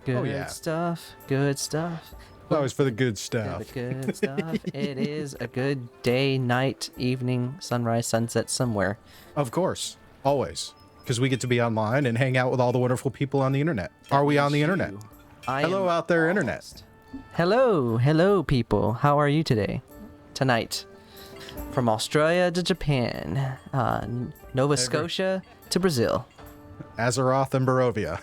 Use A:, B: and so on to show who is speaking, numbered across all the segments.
A: Good
B: Oh, yeah.
A: stuff. Good stuff.
B: It's always for the good stuff.
A: The good stuff. It is a good day, night, evening, sunrise, sunset, somewhere.
B: Of course. Always. Because we get to be online and hang out with all the wonderful people on the internet. Are we on the internet? Hello out there, internet.
A: Hello. Hello, people. How are you today? Tonight. From Australia to Japan. Nova Scotia to Brazil.
B: Azeroth and Barovia.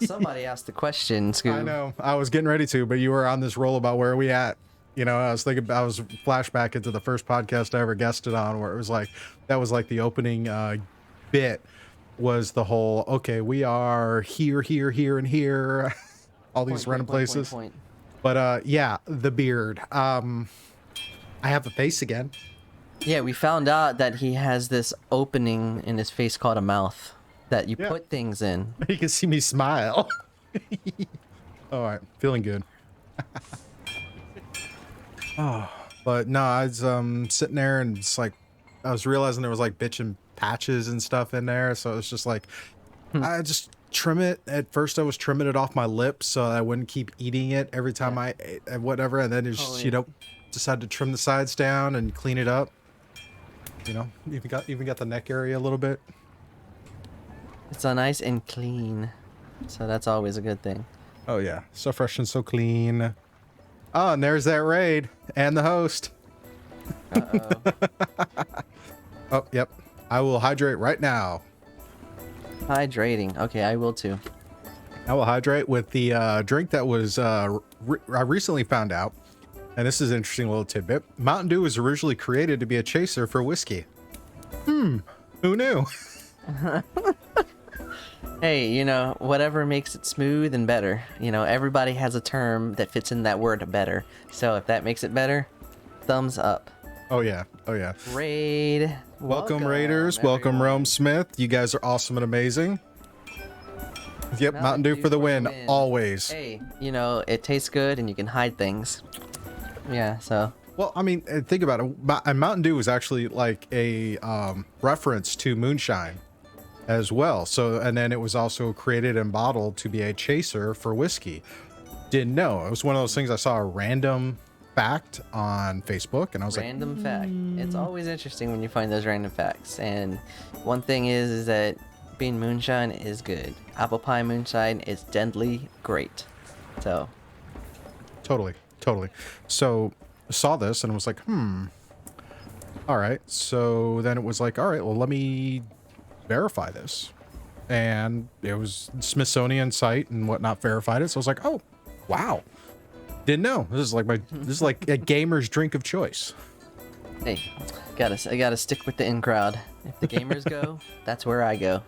A: Somebody asked the question, Scoob.
B: I know. I was getting ready to, but you were on this roll about where are we at. You know, I was flashback into the first podcast I ever guested on, where it was like, that was like the opening bit was the whole, okay, we are here, and here, all these random places. But yeah, the beard. I have a face again.
A: Yeah, we found out that he has this opening in his face called a mouth that you put things in.
B: You can see me smile. All right, feeling good. Oh, but no, I was sitting there and it's like I was realizing there was like bitch and patches and stuff in there, so it's just like I just trim it. At first I was trimming it off my lips so I wouldn't keep eating it every time I ate and whatever, and then it's just, you know, decided to trim the sides down and clean it up. You know, even got the neck area a little bit.
A: It's so nice and clean, so that's always a good thing.
B: Oh yeah, so fresh and so clean. Oh, and there's that raid and the host. Oh, yep. I will hydrate right now.
A: Hydrating. Okay, I will too.
B: I will hydrate with the drink that was I recently found out, and this is an interesting little tidbit. Mountain Dew was originally created to be a chaser for whiskey. Who knew?
A: Hey, you know, whatever makes it smooth and better. You know, everybody has a term that fits in that word better. So if that makes it better, thumbs up.
B: Oh yeah, oh yeah.
A: Raid.
B: Welcome Raiders, welcome Rome Smith. You guys are awesome and amazing. Yep, Mountain Dew for the win, always.
A: Hey, you know, it tastes good and you can hide things. Yeah, so.
B: Well, I mean, think about it. Mountain Dew was actually like a reference to moonshine as well. So, and then it was also created and bottled to be a chaser for whiskey. Didn't know. It was one of those things I saw a random fact on Facebook, and I was
A: random fact. It's always interesting when you find those random facts. And one thing is that being moonshine is good. Apple pie moonshine is deadly great. So.
B: Totally. So saw this and was like, all right. So then it was like, all right, well, let me verify this. And it was Smithsonian site and whatnot verified it. So I was like, oh, wow. Didn't know. This is like a gamer's drink of choice.
A: Hey, I gotta stick with the in crowd. If the gamers go, that's where I go.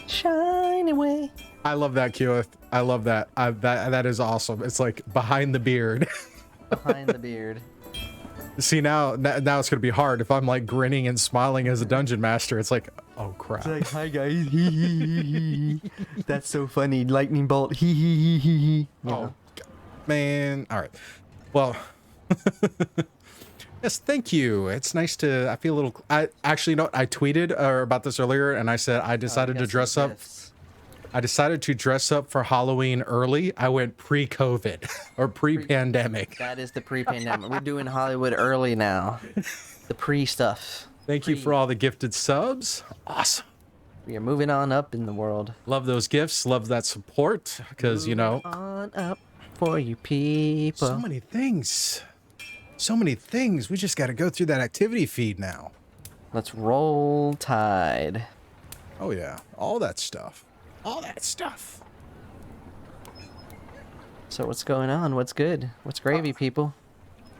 A: Shine away.
B: I love that, Keith. I love that. That is awesome. It's like behind the beard.
A: Behind the beard.
B: See, now it's gonna be hard if I'm like grinning and smiling as a dungeon master. It's like, oh crap.
A: It's like, hi guys. That's so funny. Lightning bolt. Oh,
B: man. All right. Well, yes, thank you. It's nice to. I feel a little. I actually, you know, I tweeted about this earlier, and I said I decided to dress up. I decided to dress up for Halloween early. I went pre-COVID or pre-pandemic.
A: That is the pre-pandemic. We're doing Hollywood early now. The pre-stuff.
B: Thank you for all the gifted subs. Awesome.
A: We are moving on up in the world.
B: Love those gifts. Love that support. Because, you know.
A: On up for you people.
B: So many things. So many things. We just got to go through that activity feed now.
A: Let's roll tide.
B: Oh, yeah. All that stuff. All that stuff.
A: So what's going on? What's good? What's gravy, people?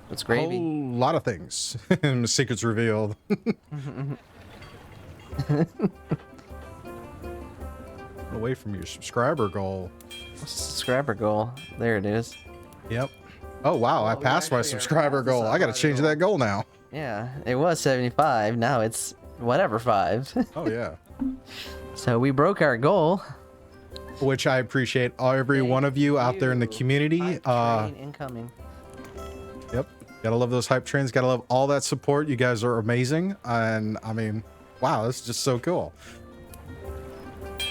A: What's gravy?
B: A whole lot of things. Secrets revealed. Away from your subscriber goal.
A: What's the subscriber goal? There it is.
B: Yep. Oh, wow. I passed my subscriber goal. I got to change that goal now.
A: Yeah. It was 75. Now it's whatever 5.
B: Oh, yeah.
A: So we broke our goal.
B: Which I appreciate every one of you out there in the community.
A: Train incoming.
B: Yep. Gotta love those hype trains. Gotta love all that support. You guys are amazing. And I mean, wow, this is just so cool.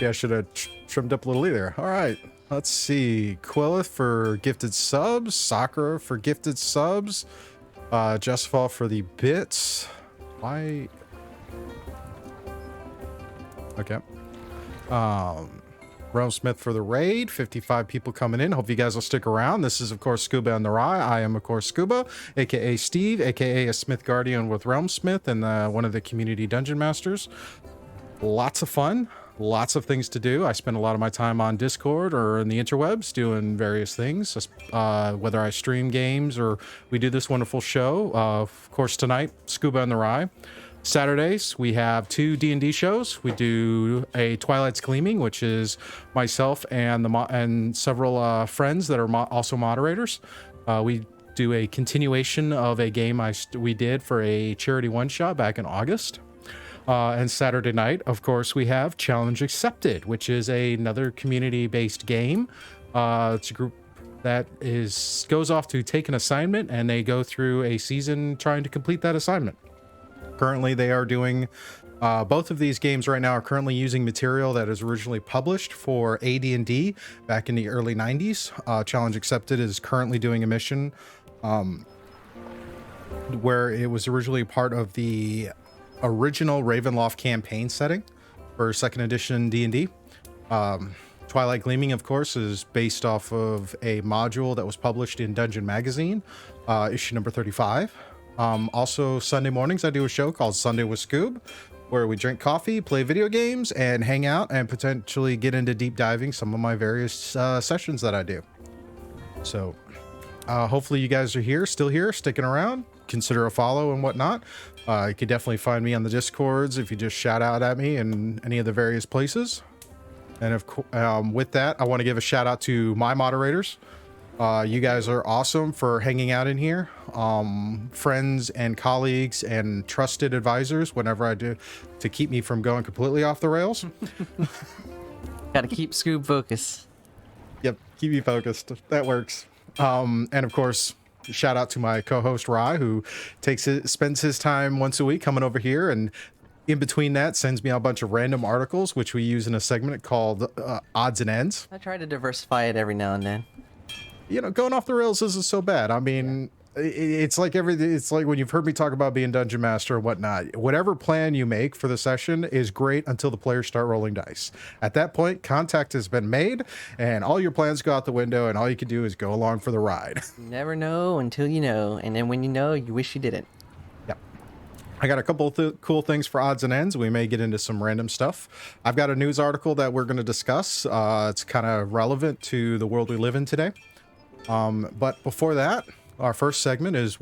B: Yeah, I should have trimmed up a little either. All right. Let's see. Quillith for gifted subs. Sakura for gifted subs. Justfall for the bits. Why? Okay. Realm Smith for the raid. 55 people coming in. Hope you guys will stick around. This is, of course, Scuba and The Ry. I am, of course, Scuba, aka Steve, aka a Smith Guardian with Realm Smith and one of the community dungeon masters. Lots of fun. Lots of things to do. I spend a lot of my time on Discord or in the interwebs doing various things, whether I stream games or we do this wonderful show. Of course, tonight, Scuba and The Ry. Saturdays, we have 2 D&D shows. We do a Twilight's Gleaming, which is myself and several friends that are also moderators. We do a continuation of a game we did for a charity one-shot back in August. And Saturday night, of course, we have Challenge Accepted, which is another community-based game. It's a group that goes off to take an assignment, and they go through a season trying to complete that assignment. Currently, they are doing both of these games right now are currently using material that is originally published for AD&D back in the early 90s. Challenge Accepted is currently doing a mission where it was originally part of the original Ravenloft campaign setting for 2nd edition D&D. Twilight Gleaming, of course, is based off of a module that was published in Dungeon Magazine, issue number 35. Also, Sunday mornings, I do a show called Sunday with Scoob, where we drink coffee, play video games, and hang out and potentially get into deep diving some of my various sessions that I do. So hopefully you guys are still here, sticking around. Consider a follow and whatnot. You can definitely find me on the Discords if you just shout out at me in any of the various places. And with that, I want to give a shout out to my moderators. You guys are awesome for hanging out in here. Friends and colleagues and trusted advisors whenever I do to keep me from going completely off the rails.
A: Gotta keep Scoob focused.
B: Yep, keep me focused. That works. And of course, shout out to my co-host Ry, who spends his time once a week coming over here, and in between that sends me a bunch of random articles, which we use in a segment called Odds and Ends.
A: I try to diversify it every now and then.
B: You know, going off the rails isn't so bad. I mean, it's like it's like when you've heard me talk about being dungeon master and whatnot. Whatever plan you make for the session is great until the players start rolling dice. At that point, contact has been made, and all your plans go out the window, and all you can do is go along for the ride.
A: You never know until you know, and then when you know, you wish you didn't.
B: Yep. I got a couple of cool things for odds and ends. We may get into some random stuff. I've got a news article that we're going to discuss. It's kind of relevant to the world we live in today. But before that, our first segment is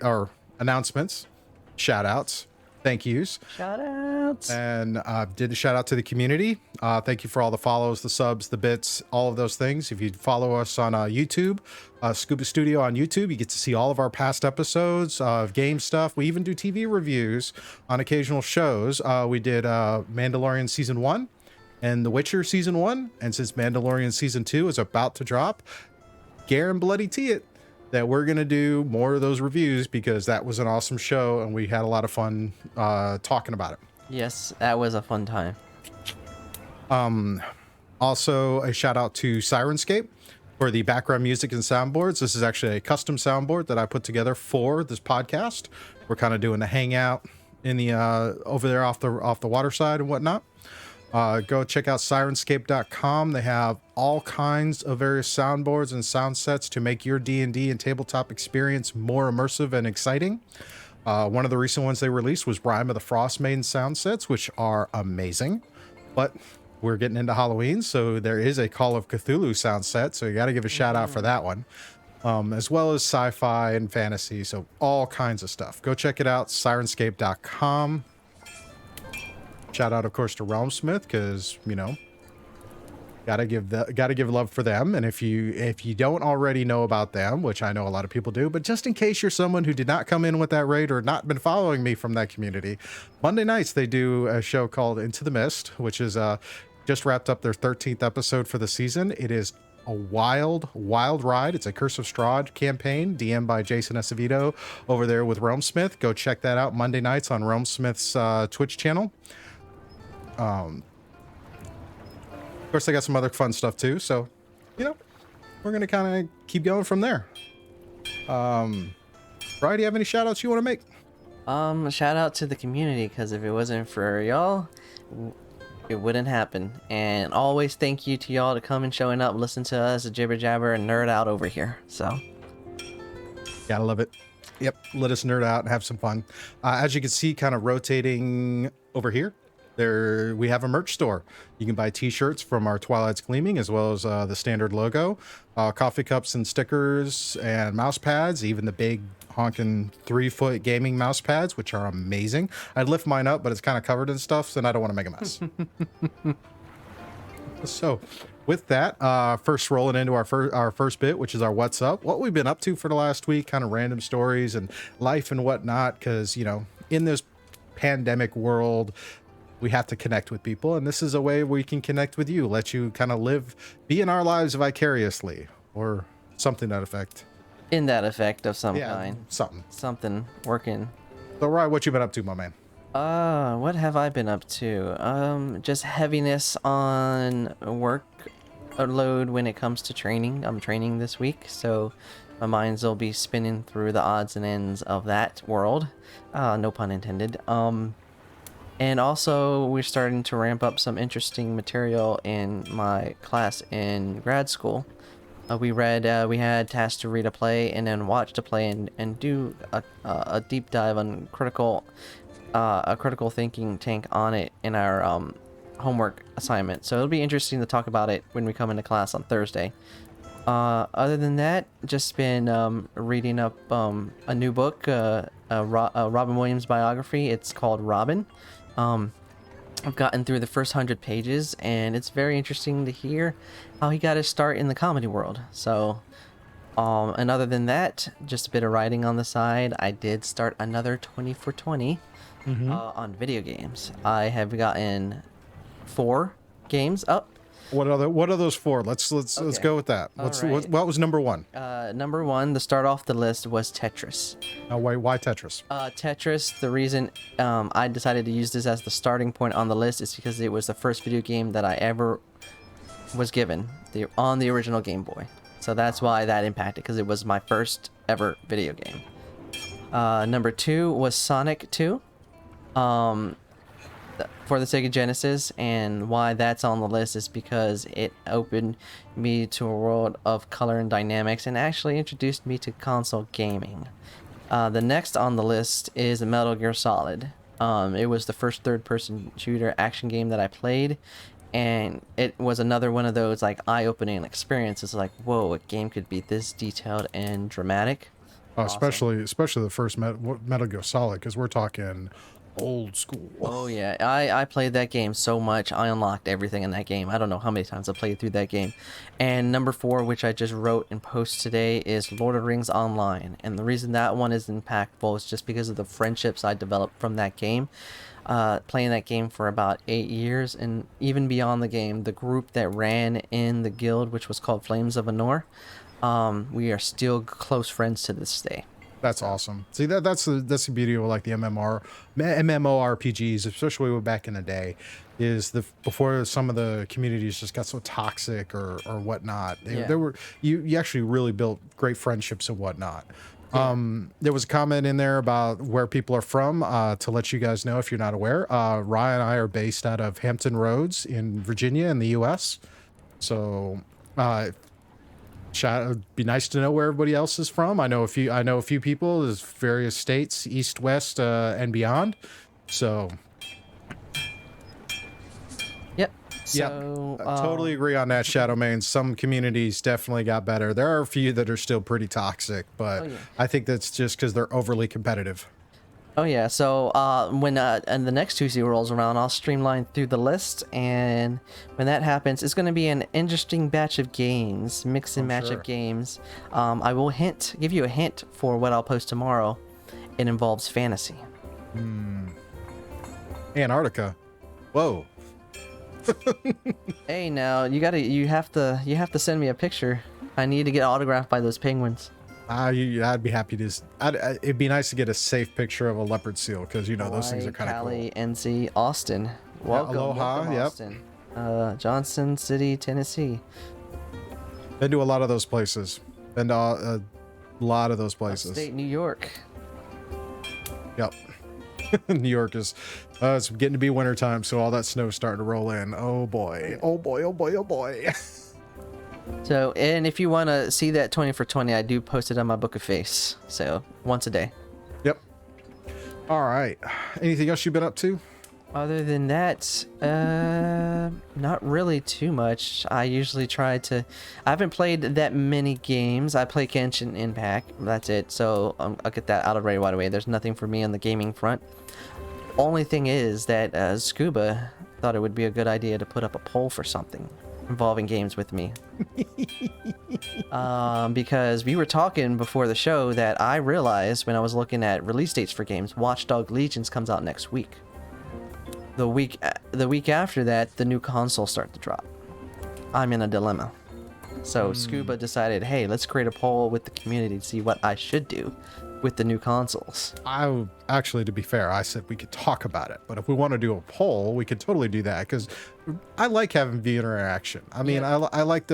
B: our announcements, shout outs, thank yous.
A: Shout outs.
B: And did a shout out to the community. Thank you for all the follows, the subs, the bits, all of those things. If you follow us on YouTube, Scuba Studio on YouTube, you get to see all of our past episodes of game stuff. We even do TV reviews on occasional shows. We did Mandalorian Season 1 and The Witcher Season 1. And since Mandalorian Season 2 is about to drop, bloody tee it that we're gonna do more of those reviews, because that was an awesome show and we had a lot of fun talking about it.
A: Yes, that was a fun time.
B: Also a shout out to Syrinscape for the background music and soundboards. This is actually a custom soundboard that I put together for this podcast. We're kind of doing the hangout in the over there off the water side and whatnot. Go check out Syrinscape.com. They have all kinds of various soundboards and sound sets to make your D&D and tabletop experience more immersive and exciting. One of the recent ones they released was Rime of the Frost Maiden sound sets, which are amazing. But we're getting into Halloween, so there is a Call of Cthulhu sound set, so you got to give a shout out for that one. As well as sci-fi and fantasy, so all kinds of stuff. Go check it out, Syrinscape.com. Shout out, of course, to Realm Smith, because, you know, gotta give love for them. And if you don't already know about them, which I know a lot of people do, but just in case you're someone who did not come in with that raid or not been following me from that community, Monday nights they do a show called Into the Mist, which is just wrapped up their 13th episode for the season. It is a wild ride. It's a Curse of Strahd campaign, DM'd by Jason Acevedo over there with Realm Smith. Go check that out Monday nights on Realm Smith's Twitch channel. Of course, they got some other fun stuff too, so you know, we're gonna kind of keep going from there. Ry, do you have any shout outs you want to make?
A: Shout out to the community, because if it wasn't for y'all, it wouldn't happen. And always thank you to y'all to come and showing up, listen to us jibber jabber and nerd out over here. So
B: Gotta love it. Yep, let us nerd out and have some fun. As you can see, kind of rotating over here, there we have a merch store. You can buy t-shirts from our Twilight's Gleaming, as well as the standard logo, coffee cups and stickers and mouse pads, even the big honking 3-foot gaming mouse pads, which are amazing. I'd lift mine up, but it's kind of covered in stuff, and I don't want to make a mess. So with that, first rolling into our first bit, which is our what's up, what we've been up to for the last week, kind of random stories and life and whatnot, because, you know, in this pandemic world, we have to connect with people, and this is a way we can connect with you, let you kind of be in our lives vicariously, or something to that effect.
A: in that effect of some kind.
B: Something
A: Working.
B: So, Ry, what you been up to, my man?
A: What have I been up to? Just heaviness on work load when it comes to training. I'm training this week, so my minds will be spinning through the odds and ends of that world. No pun intended. And also we're starting to ramp up some interesting material in my class in grad school. We had tasks to read a play and then watch the play and do a deep dive on a critical thinking tank on it in our homework assignment. So it'll be interesting to talk about it when we come into class on Thursday. Other than that, just been reading up a new book, a Robin Williams biography. It's called Robin. I've gotten through the first 100 pages, and it's very interesting to hear how he got his start in the comedy world. So, and other than that, just a bit of writing on the side. I did start another 20 for 20 on video games. I have gotten 4 games up.
B: What are those for? Let's go with that. What was number 1?
A: Number 1, the start off the list, was Tetris.
B: Why Tetris?
A: Tetris, the reason I decided to use this as the starting point on the list is because it was the first video game that I ever was given on the original Game Boy. So that's why that impacted, because it was my first ever video game. Number 2 was Sonic 2. For the Sega Genesis, and why that's on the list is because it opened me to a world of color and dynamics and actually introduced me to console gaming. The next on the list is Metal Gear Solid. It was the first third-person shooter action game that I played, and it was another one of those like eye-opening experiences. Like, whoa, a game could be this detailed and dramatic.
B: Awesome. Especially the first Metal Gear Solid, because we're talking old school.
A: Oh yeah, I played that game so much. I unlocked everything in that game. I don't know how many times I played through that game. And number 4, which I just wrote and post today, is Lord of the Rings Online. And the reason that one is impactful is just because of the friendships I developed from that game. Playing that game for about 8 years, and even beyond the game, the group that ran in the guild, which was called Flames of Anor, we are still close friends to this day.
B: That's awesome. See, that's the beauty of like the MMORPGs, especially back in the day, is before some of the communities just got so toxic or whatnot. You actually really built great friendships and whatnot. Yeah. There was a comment in there about where people are from. To let you guys know, if you're not aware, Ry and I are based out of Hampton Roads in Virginia in the U.S. So. It'd be nice to know where everybody else is from. I know a few people. There's various states, east, west, and beyond. So,
A: yep.
B: I totally agree on that, Shadowmane. Some communities definitely got better. There are a few that are still pretty toxic, but I think that's just because they're overly competitive.
A: Oh yeah, so when and the next Tuesday rolls around, I'll streamline through the list, and when that happens, it's going to be an interesting batch of games, mix and match of games. I will give you a hint for what I'll post tomorrow. It involves fantasy.
B: Antarctica. Whoa.
A: Hey, now you have to send me a picture. I need to get autographed by those penguins.
B: I'd be happy to. It'd be nice to get a safe picture of a leopard seal, because those things are kind of cool.
A: Cali, NC, Austin. Welcome,
B: Aloha.
A: welcome,
B: Yep.
A: Austin. Johnson City, Tennessee.
B: Been to a lot of those places. Been to a lot of those places.
A: Upstate New York.
B: Yep. New York is, it's getting to be wintertime, so all that snow's starting to roll in. Oh boy. Oh boy, oh boy, oh boy.
A: So, and if you want to see that 20 for 20, I do post it on my Book of Face. So, once a day.
B: Yep. All right. Anything else you've been up to?
A: Other than that, not really too much. I usually try to... I haven't played that many games. I play Genshin Impact. That's it. So, I'll get that out of right away. There's nothing for me on the gaming front. Only thing is that Scuba thought it would be a good idea to put up a poll for something involving games with me. Because we were talking before the show that I realized when I was looking at release dates for games, Watch Dogs Legions comes out next week. The week after that, the new consoles start to drop. I'm in a dilemma. So Scuba decided, hey, let's create a poll with the community to see what I should do with the new consoles.
B: Actually, to be fair, I said we could talk about it, but if we want to do a poll, we could totally do that because I like having viewer interaction. I mean, yeah. I like,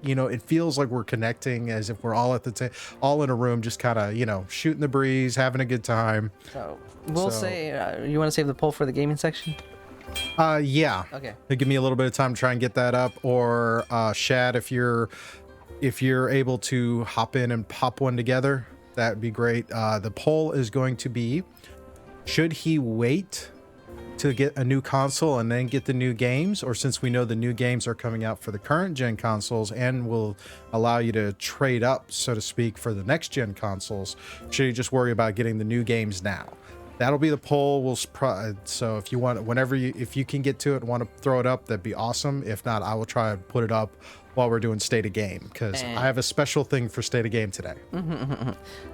B: you know, it feels like we're connecting as if we're all at the all in a room, just kind of, you know, shooting the breeze, having a good time.
A: So we'll say, you want to save the poll for the gaming section?
B: Yeah.
A: Okay.
B: Give me a little bit of time to try and get that up, or Shad, if you're able to hop in and pop one together, that'd be great. The poll is going to be, should he wait to get a new console and then get the new games, or since we know the new games are coming out for the current gen consoles and will allow you to trade up, so to speak, for the next gen consoles, should you just worry about getting the new games now? That'll be the poll. So if you want, if you can get to it and want to throw it up, that'd be awesome. If not, I will try and put it up while we're doing State of Game, because I have a special thing for State of Game today.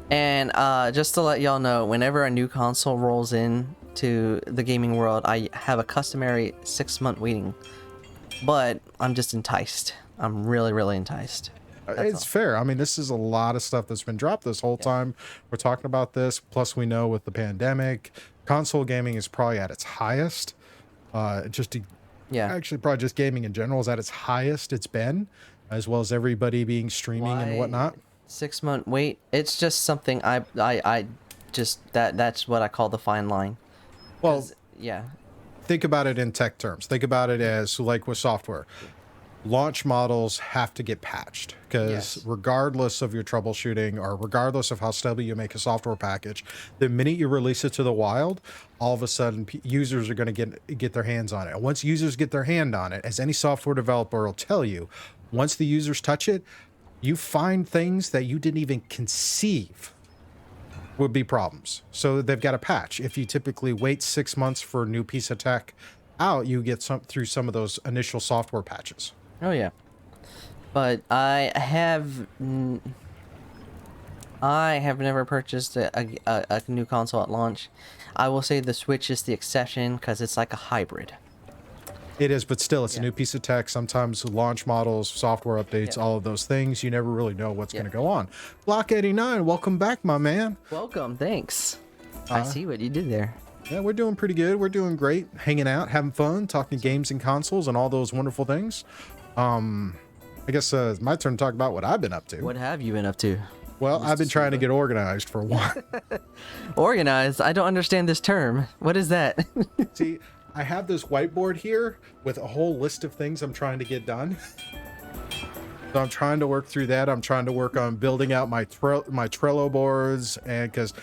A: And just to let y'all know, whenever a new console rolls in to the gaming world, I have a customary 6-month waiting. But I'm just enticed. I'm really, really enticed.
B: It's fair. I mean, this is a lot of stuff that's been dropped this whole time. We're talking about this. Plus, we know with the pandemic, console gaming is probably at its highest. Actually, probably just gaming in general is at its highest it's been, as well as everybody being streaming and whatnot.
A: 6-month wait. It's just something I just that's what I call the fine line.
B: Well,
A: yeah.
B: Think about it in tech terms. Think about it as like with software. Launch models have to get patched because regardless of your troubleshooting or regardless of how stable you make a software package, the minute you release it to the wild, all of a sudden users are going to get their hands on it. And once users get their hand on it, as any software developer will tell you, once the users touch it, you find things that you didn't even conceive would be problems. So they've got a patch. If you typically wait 6 months for a new piece of tech out, you get through some of those initial software patches.
A: Oh yeah, but I have never purchased a new console at launch. I will say the Switch is the exception because it's like a hybrid.
B: It is, but still, it's a new piece of tech. Sometimes launch models, software updates, all of those things, you never really know what's going to go on. Block 89, welcome back, my man.
A: Welcome, thanks. I see what you did there.
B: Yeah, we're doing pretty good. We're doing great. Hanging out, having fun, talking games and consoles and all those wonderful things. I guess it's my turn to talk about what I've been up to.
A: What have you been up to?
B: Well, I've been trying to get organized for one.
A: Organized? I don't understand this term. What is that?
B: See, I have this whiteboard here with a whole list of things I'm trying to get done. So I'm trying to work through that. I'm trying to work on building out my Trello boards, and because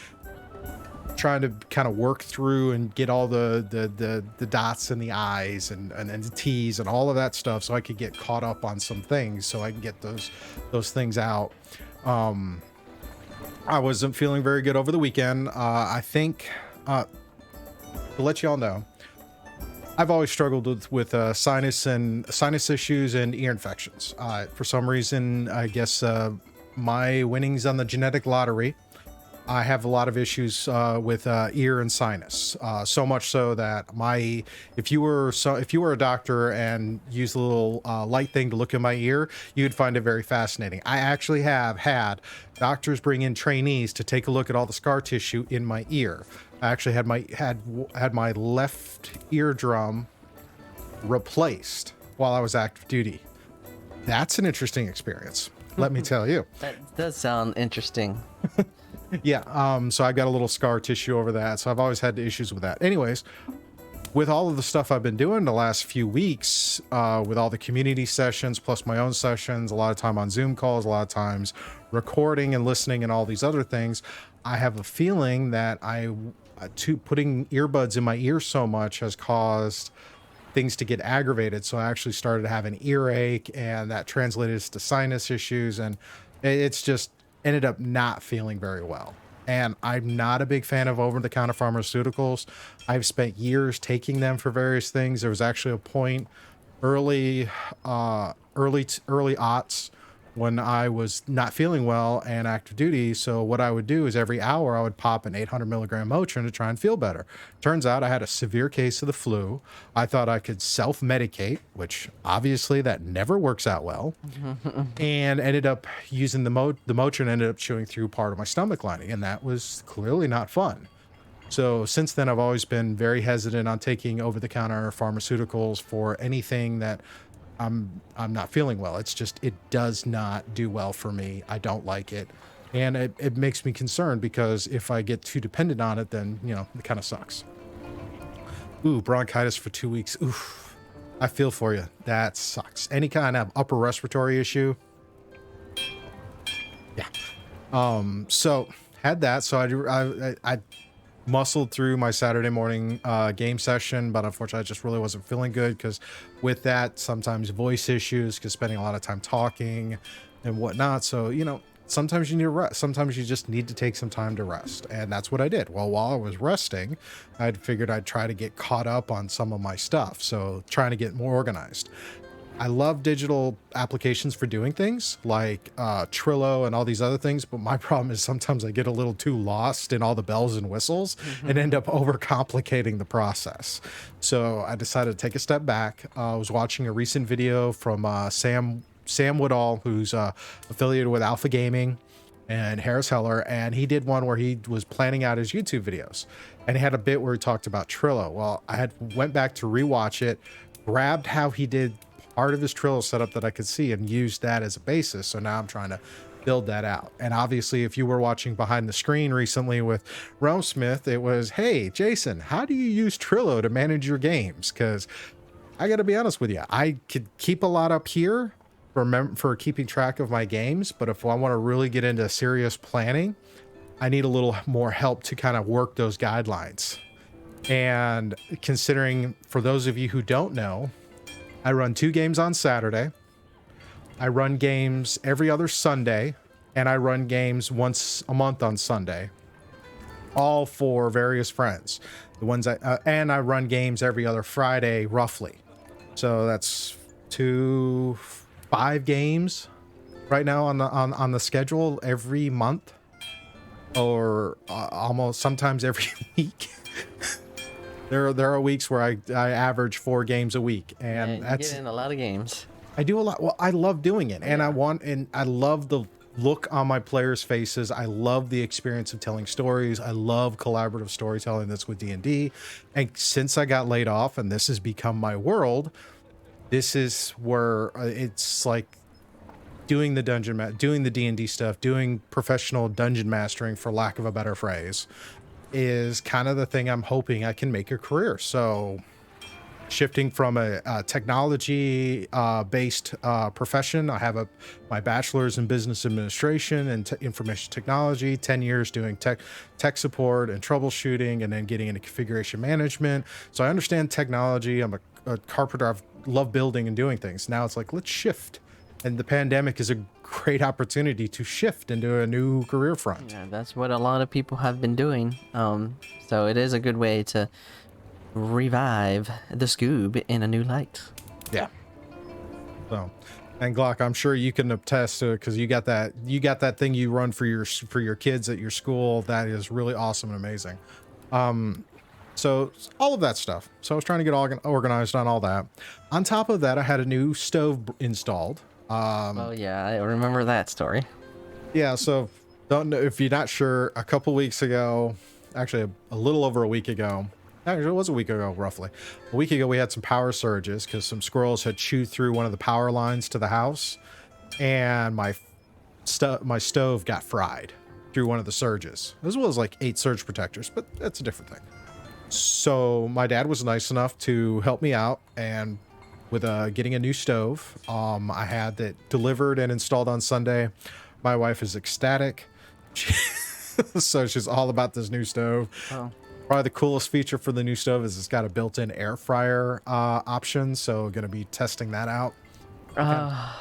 B: trying to kind of work through and get all the dots and the I's and the T's and all of that stuff, so I could get caught up on some things, so I can get those things out. I wasn't feeling very good over the weekend. I think to let y'all know, I've always struggled with sinus issues and ear infections. For some reason, I guess my winnings on the genetic lottery, I have a lot of issues with ear and sinus. So much so that if you were a doctor and used a little light thing to look in my ear, you'd find it very fascinating. I actually have had doctors bring in trainees to take a look at all the scar tissue in my ear. I actually had my left eardrum replaced while I was active duty. That's an interesting experience, let me tell you.
A: That does sound interesting.
B: Yeah, so I got a little scar tissue over that, so I've always had issues with that. Anyways, with all of the stuff I've been doing the last few weeks, with all the community sessions plus my own sessions, a lot of time on Zoom calls, a lot of times recording and listening and all these other things, I have a feeling that putting earbuds in my ear so much has caused things to get aggravated. So I actually started having earache, and that translated to sinus issues, and it's just ended up not feeling very well. And I'm not a big fan of over-the-counter pharmaceuticals. I've spent years taking them for various things. There was actually a point early aughts when I was not feeling well and active duty. So what I would do is every hour I would pop an 800 milligram Motrin to try and feel better. Turns out I had a severe case of the flu. I thought I could self-medicate, which obviously that never works out well, and ended up using the Motrin, ended up chewing through part of my stomach lining, and that was clearly not fun. So since then, I've always been very hesitant on taking over-the-counter pharmaceuticals for anything that I'm not feeling well. It's just, it does not do well for me. I don't like it. And it makes me concerned, because if I get too dependent on it, then, you know, it kind of sucks. Ooh, bronchitis for 2 weeks. Oof. I feel for you. That sucks. Any kind of upper respiratory issue. Yeah. So had that. So I muscled through my Saturday morning game session, but unfortunately I just really wasn't feeling good, because with that, sometimes voice issues, because spending a lot of time talking and whatnot. So, you know, sometimes you need to rest. Sometimes you just need to take some time to rest. And that's what I did. Well, while I was resting, I'd figured I'd try to get caught up on some of my stuff. So trying to get more organized. I love digital applications for doing things like Trello and all these other things, but my problem is sometimes I get a little too lost in all the bells and whistles and end up overcomplicating the process. So I decided to take a step back. I was watching a recent video from Sam Woodall, who's affiliated with Alpha Gaming, and Harris Heller, and he did one where he was planning out his YouTube videos, and he had a bit where he talked about Trello. Well, I went back to rewatch it, grabbed how he did part of his Trello setup that I could see, and used that as a basis. So now I'm trying to build that out. And obviously, if you were watching behind the screen recently with Realm Smith, it was, hey, Jason, how do you use Trello to manage your games? Because I got to be honest with you, I could keep a lot up here for keeping track of my games, but if I want to really get into serious planning, I need a little more help to kind of work those guidelines. And considering, for those of you who don't know, I run 2 games on Saturday, I run games every other Sunday, and I run games once a month on Sunday, all for various friends. The ones and I run games every other Friday, roughly. So that's 5 games right now on the schedule every month, or almost sometimes every week. There are weeks where I average 4 games a week, and that's,
A: you get in a lot of games.
B: I do a lot. Well, I love doing it, and I love the look on my players' faces. I love the experience of telling stories. I love collaborative storytelling that's with D&D. And since I got laid off and this has become my world, this is where it's like doing the doing the D&D stuff, doing professional dungeon mastering, for lack of a better phrase, is kind of the thing I'm hoping I can make a career. So shifting from a technology based profession, I have my bachelor's in business administration and information technology, 10 years doing tech support and troubleshooting, and then getting into configuration management. So I understand technology. I'm a carpenter. I've loved building and doing things. Now it's like, let's shift. And the pandemic is a great opportunity to shift into a new career front.
A: Yeah, that's what a lot of people have been doing. So it is a good way to revive the Scoob in a new light.
B: Yeah. So, and Glock, I'm sure you can attest to it, because you got that thing you run for your kids at your school. That is really awesome and amazing. So all of that stuff. So I was trying to get organized on all that. On top of that, I had a new stove installed.
A: Oh yeah, I remember that story.
B: Yeah, so don't know if you're not sure, a couple weeks ago, actually a little over a week ago, Actually, it was a week ago, roughly. A week ago, we had some power surges because some squirrels had chewed through one of the power lines to the house, and my stove got fried through one of the surges, as well as like 8 surge protectors, but that's a different thing. So my dad was nice enough to help me out, and with getting a new stove, I had that delivered and installed on Sunday. My wife is ecstatic. So she's all about this new stove.
A: Oh.
B: Probably the coolest feature for the new stove is it's got a built-in air fryer option, so going to be testing that out. I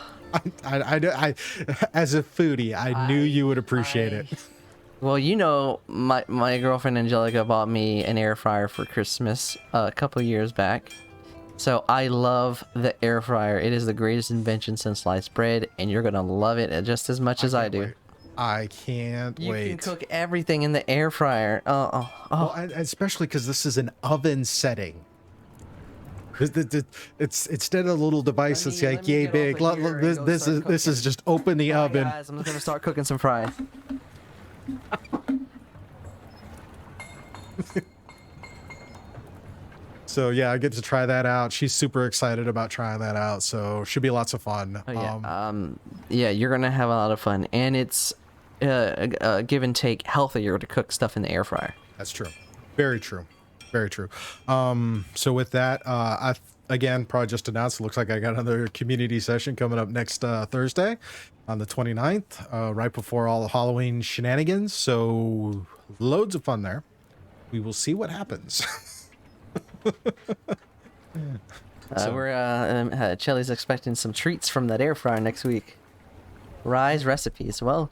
B: as a foodie, I knew you would appreciate it.
A: Well, you know, my girlfriend Angelica bought me an air fryer for Christmas a couple years back. So I love the air fryer. It is the greatest invention since sliced bread, and you're gonna love it just as much as I do.
B: Wait. I can't wait.
A: You can cook everything in the air fryer.
B: Well, especially because this is an oven setting. It's instead of a little device that's like yay big. This is just open the oven.
A: Guys, I'm just gonna start cooking some fries.
B: So yeah, I get to try that out. She's super excited about trying that out, so should be lots of fun.
A: Oh, yeah. Yeah, you're gonna have a lot of fun, and it's give and take healthier to cook stuff in the air fryer.
B: That's true. Very true. Very true. So with that, I again probably just announced. It looks like I got another community session coming up next Thursday on the 29th, right before all the Halloween shenanigans. So loads of fun there. We will see what happens.
A: Chelly's expecting some treats from that air fryer next week. Rye's recipes. Well,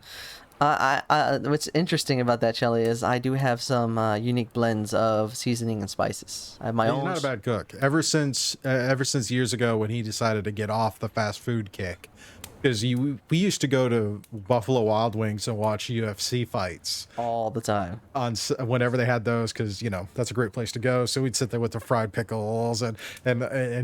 A: what's interesting about that, Chelly, is I do have some unique blends of seasoning and spices. I have my own.
B: He's not a bad cook. Ever since years ago when he decided to get off the fast food kick, because we used to go to Buffalo Wild Wings and watch UFC fights
A: all the time
B: on whenever they had those, because you know that's a great place to go. So we'd sit there with the fried pickles and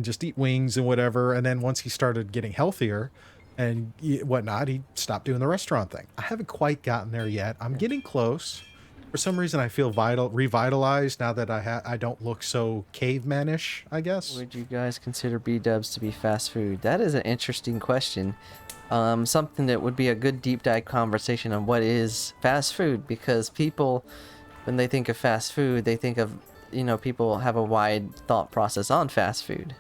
B: just eat wings and whatever. And then once he started getting healthier and whatnot, he stopped doing the restaurant thing. I haven't quite gotten there yet. I'm getting close. For some reason, I feel revitalized now that I don't look so cavemanish, I guess.
A: Would you guys consider B-dubs to be fast food? That is an interesting question. Something that would be a good deep dive conversation on what is fast food, because people, when they think of fast food, they think of, people have a wide thought process on fast food.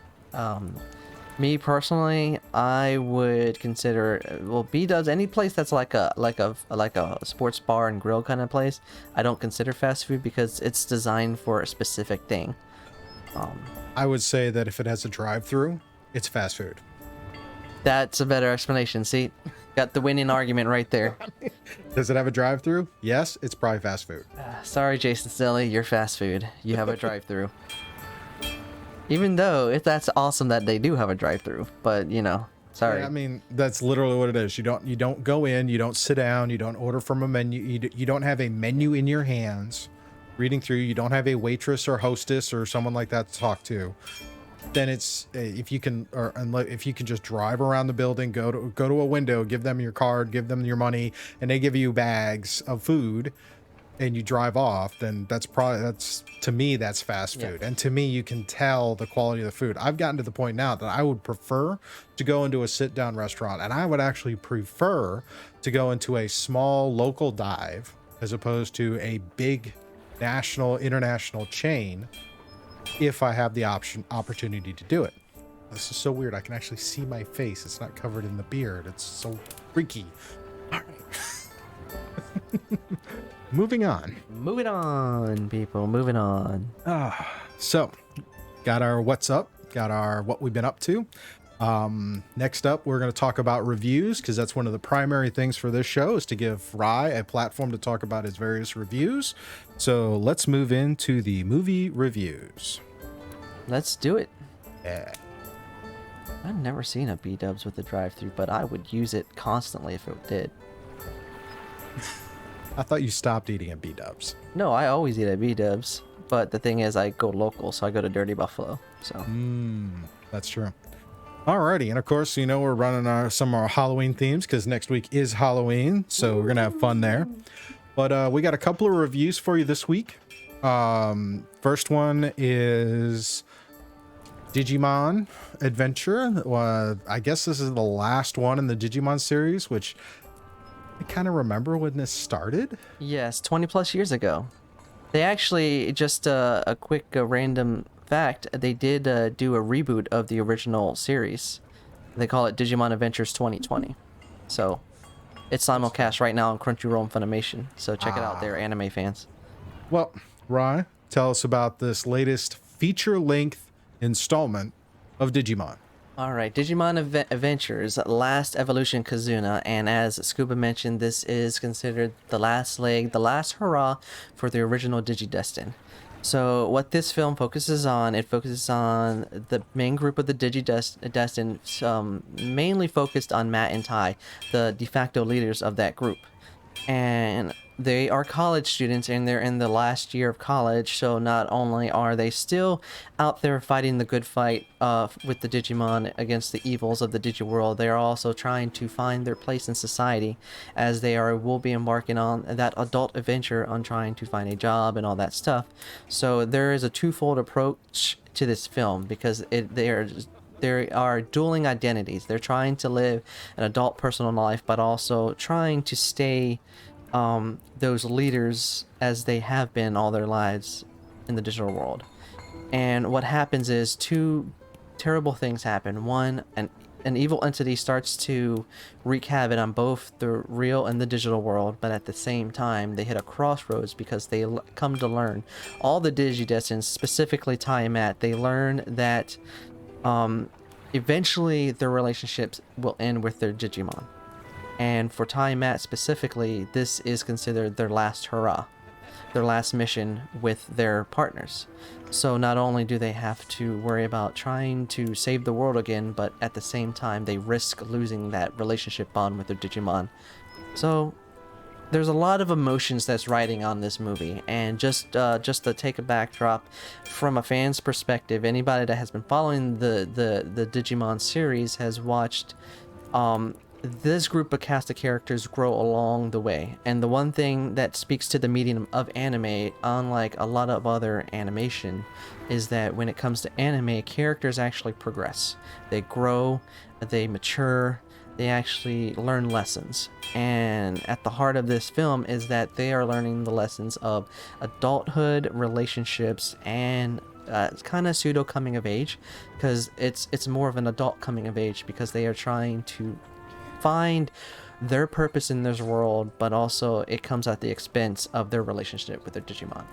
A: Me personally, I would consider B-dubs, any place that's like a sports bar and grill kind of place. I don't consider fast food because it's designed for a specific thing.
B: I would say that if it has a drive-through, it's fast food.
A: That's a better explanation. See, got the winning argument right there.
B: Does it have a drive-through? Yes, it's probably fast food.
A: Sorry, Jason Stelly, you're fast food. You have a drive-through. Even though that's awesome that they do have a drive-through, but sorry.
B: Yeah, I mean, that's literally what it is. You don't go in, you don't sit down, you don't order from a menu, you don't have a menu in your hands, reading through. You don't have a waitress or hostess or someone like that to talk to. Then it's if you can just drive around the building, go to a window, give them your card, give them your money, and they give you bags of food, and you drive off, then that's to me that's fast food. Yeah. And to me, you can tell the quality of the food. I've gotten to the point now that I would prefer to go into a sit down restaurant, and I would actually prefer to go into a small local dive as opposed to a big national international chain if I have the opportunity to do it. This is so weird. I can actually see my face. It's not covered in the beard. It's so freaky. All right. Moving on,
A: people. Moving on.
B: So, got our what's up, got our what we've been up to. Next up, we're going to talk about reviews, because that's one of the primary things for this show, is to give Ry a platform to talk about his various reviews. So let's move into the movie reviews.
A: Let's do it.
B: Yeah.
A: I've never seen a B-dubs with a drive-thru, but I would use it constantly if it did.
B: I thought you stopped eating at B-dubs.
A: No, I always eat at B-dubs, but the thing is, I go local, so I go to Dirty Buffalo. So.
B: That's true. Alrighty, and of course, we're running some of our Halloween themes, because next week is Halloween, so we're gonna have fun there. But we got a couple of reviews for you this week. First one is Digimon Adventure. I guess this is the last one in the Digimon series, which I kind of remember when this started.
A: Yes, 20 plus years ago. They actually, just a quick random fact, they did do a reboot of the original series. They call it Digimon Adventures 2020. So it's simulcast right now on Crunchyroll and Funimation. So check it out there, anime fans.
B: Well, Ry, tell us about this latest feature-length installment of Digimon.
A: All right, Digimon Adventures, last Evolution Kizuna, and as Scuba mentioned, this is considered the last leg, the last hurrah for the original Digidestin. So what this film focuses on, it focuses on the main group of the Digidestin, mainly focused on Matt and Tai, the de facto leaders of that group. And they are college students and they're in the last year of college, so not only are they still out there fighting the good fight with the Digimon against the evils of the Digiworld, they are also trying to find their place in society, as will be embarking on that adult adventure on trying to find a job and all that stuff. So there is a twofold approach to this film, because there are dueling identities. They're trying to live an adult personal life, but also trying to stay those leaders as they have been all their lives in the digital world. And what happens is two terrible things happen. One, an evil entity starts to wreak havoc on both the real and the digital world, but at the same time they hit a crossroads, because they come to learn, all the Digidestins, specifically Tai and Matt, they learn that eventually their relationships will end with their Digimon. And for Tai and Matt specifically, this is considered their last hurrah, their last mission with their partners. So not only do they have to worry about trying to save the world again, but at the same time they risk losing that relationship bond with their Digimon. So there's a lot of emotions that's riding on this movie, and just to take a backdrop from a fan's perspective, anybody that has been following the Digimon series has watched this group of cast of characters grow along the way. And the one thing that speaks to the medium of anime, unlike a lot of other animation, is that when it comes to anime, characters actually progress. They grow, they mature, they actually learn lessons. And at the heart of this film is that they are learning the lessons of adulthood, relationships, and it's kind of pseudo coming of age, because it's more of an adult coming of age, because they are trying to find their purpose in this world, but also it comes at the expense of their relationship with their Digimon.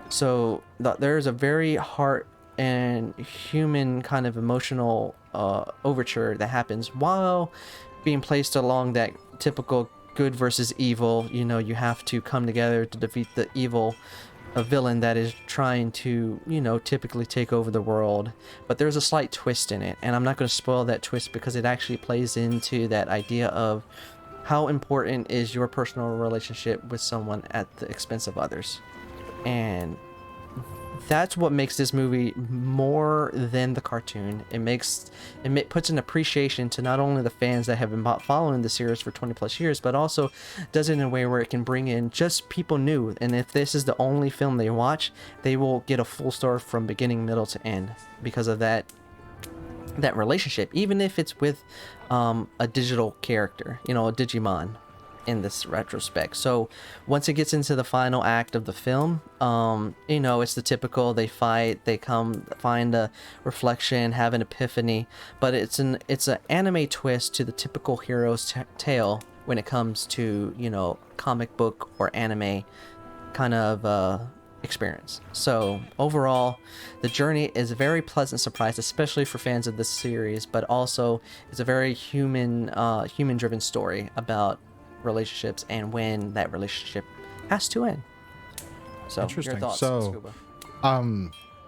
A: So there's a very heart and human kind of emotional overture that happens while being placed along that typical good versus evil. You know, you have to come together to defeat the evil, a villain that is trying to, typically take over the world. But there's a slight twist in it, and I'm not going to spoil that twist, because it actually plays into that idea of how important is your personal relationship with someone at the expense of others. And that's what makes this movie more than the cartoon. It puts an appreciation to not only the fans that have been following the series for 20 plus years, but also does it in a way where it can bring in just people new. And if this is the only film they watch, they will get a full story from beginning, middle to end, because of that relationship, even if it's with a digital character, a Digimon in this retrospect. So once it gets into the final act of the film, it's the typical, they fight, they come find a reflection, have an epiphany, but it's an anime twist to the typical hero's tale when it comes to comic book or anime kind of experience. So overall, the journey is a very pleasant surprise, especially for fans of this series, but also it's a very human driven story about relationships and when that relationship has to end. So
B: Interesting.
A: Your thoughts,
B: So
A: Scuba?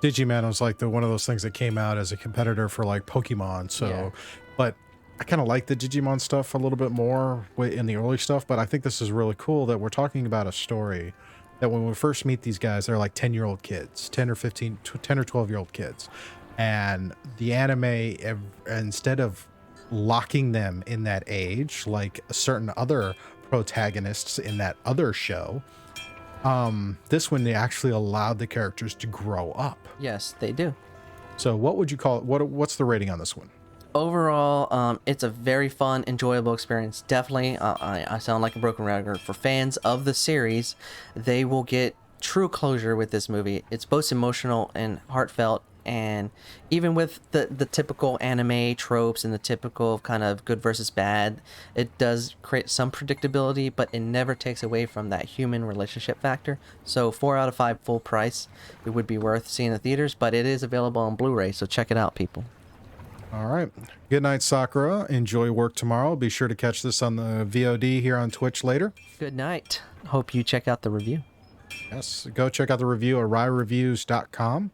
B: Digimon was like one of those things that came out as a competitor for like Pokemon. So
A: Yeah.
B: But I kind of like the Digimon stuff a little bit more in the early stuff, but I think this is really cool that we're talking about a story that when we first meet these guys, they're like 10-year-old kids, 10 or 12-year-old kids. And the anime, instead of locking them in that age like certain other protagonists in that other show, This one, they actually allowed the characters to grow up.
A: Yes, they do.
B: So what would you call it? What's the rating on this one?
A: Overall, it's a very fun, enjoyable experience. Definitely, I sound like a broken record. For fans of the series, they will get true closure with this movie. It's both emotional and heartfelt, and even with the typical anime tropes and the typical kind of good versus bad, it does create some predictability, but it never takes away from that human relationship factor. So 4 out of 5 full price. It would be worth seeing in the theaters, but it is available on Blu-ray, so check it out, people.
B: All right. Good night, Sakura. Enjoy work tomorrow. Be sure to catch this on the VOD here on Twitch later.
A: Good night. Hope you check out the review.
B: Yes, go check out the review at ryreviews.com.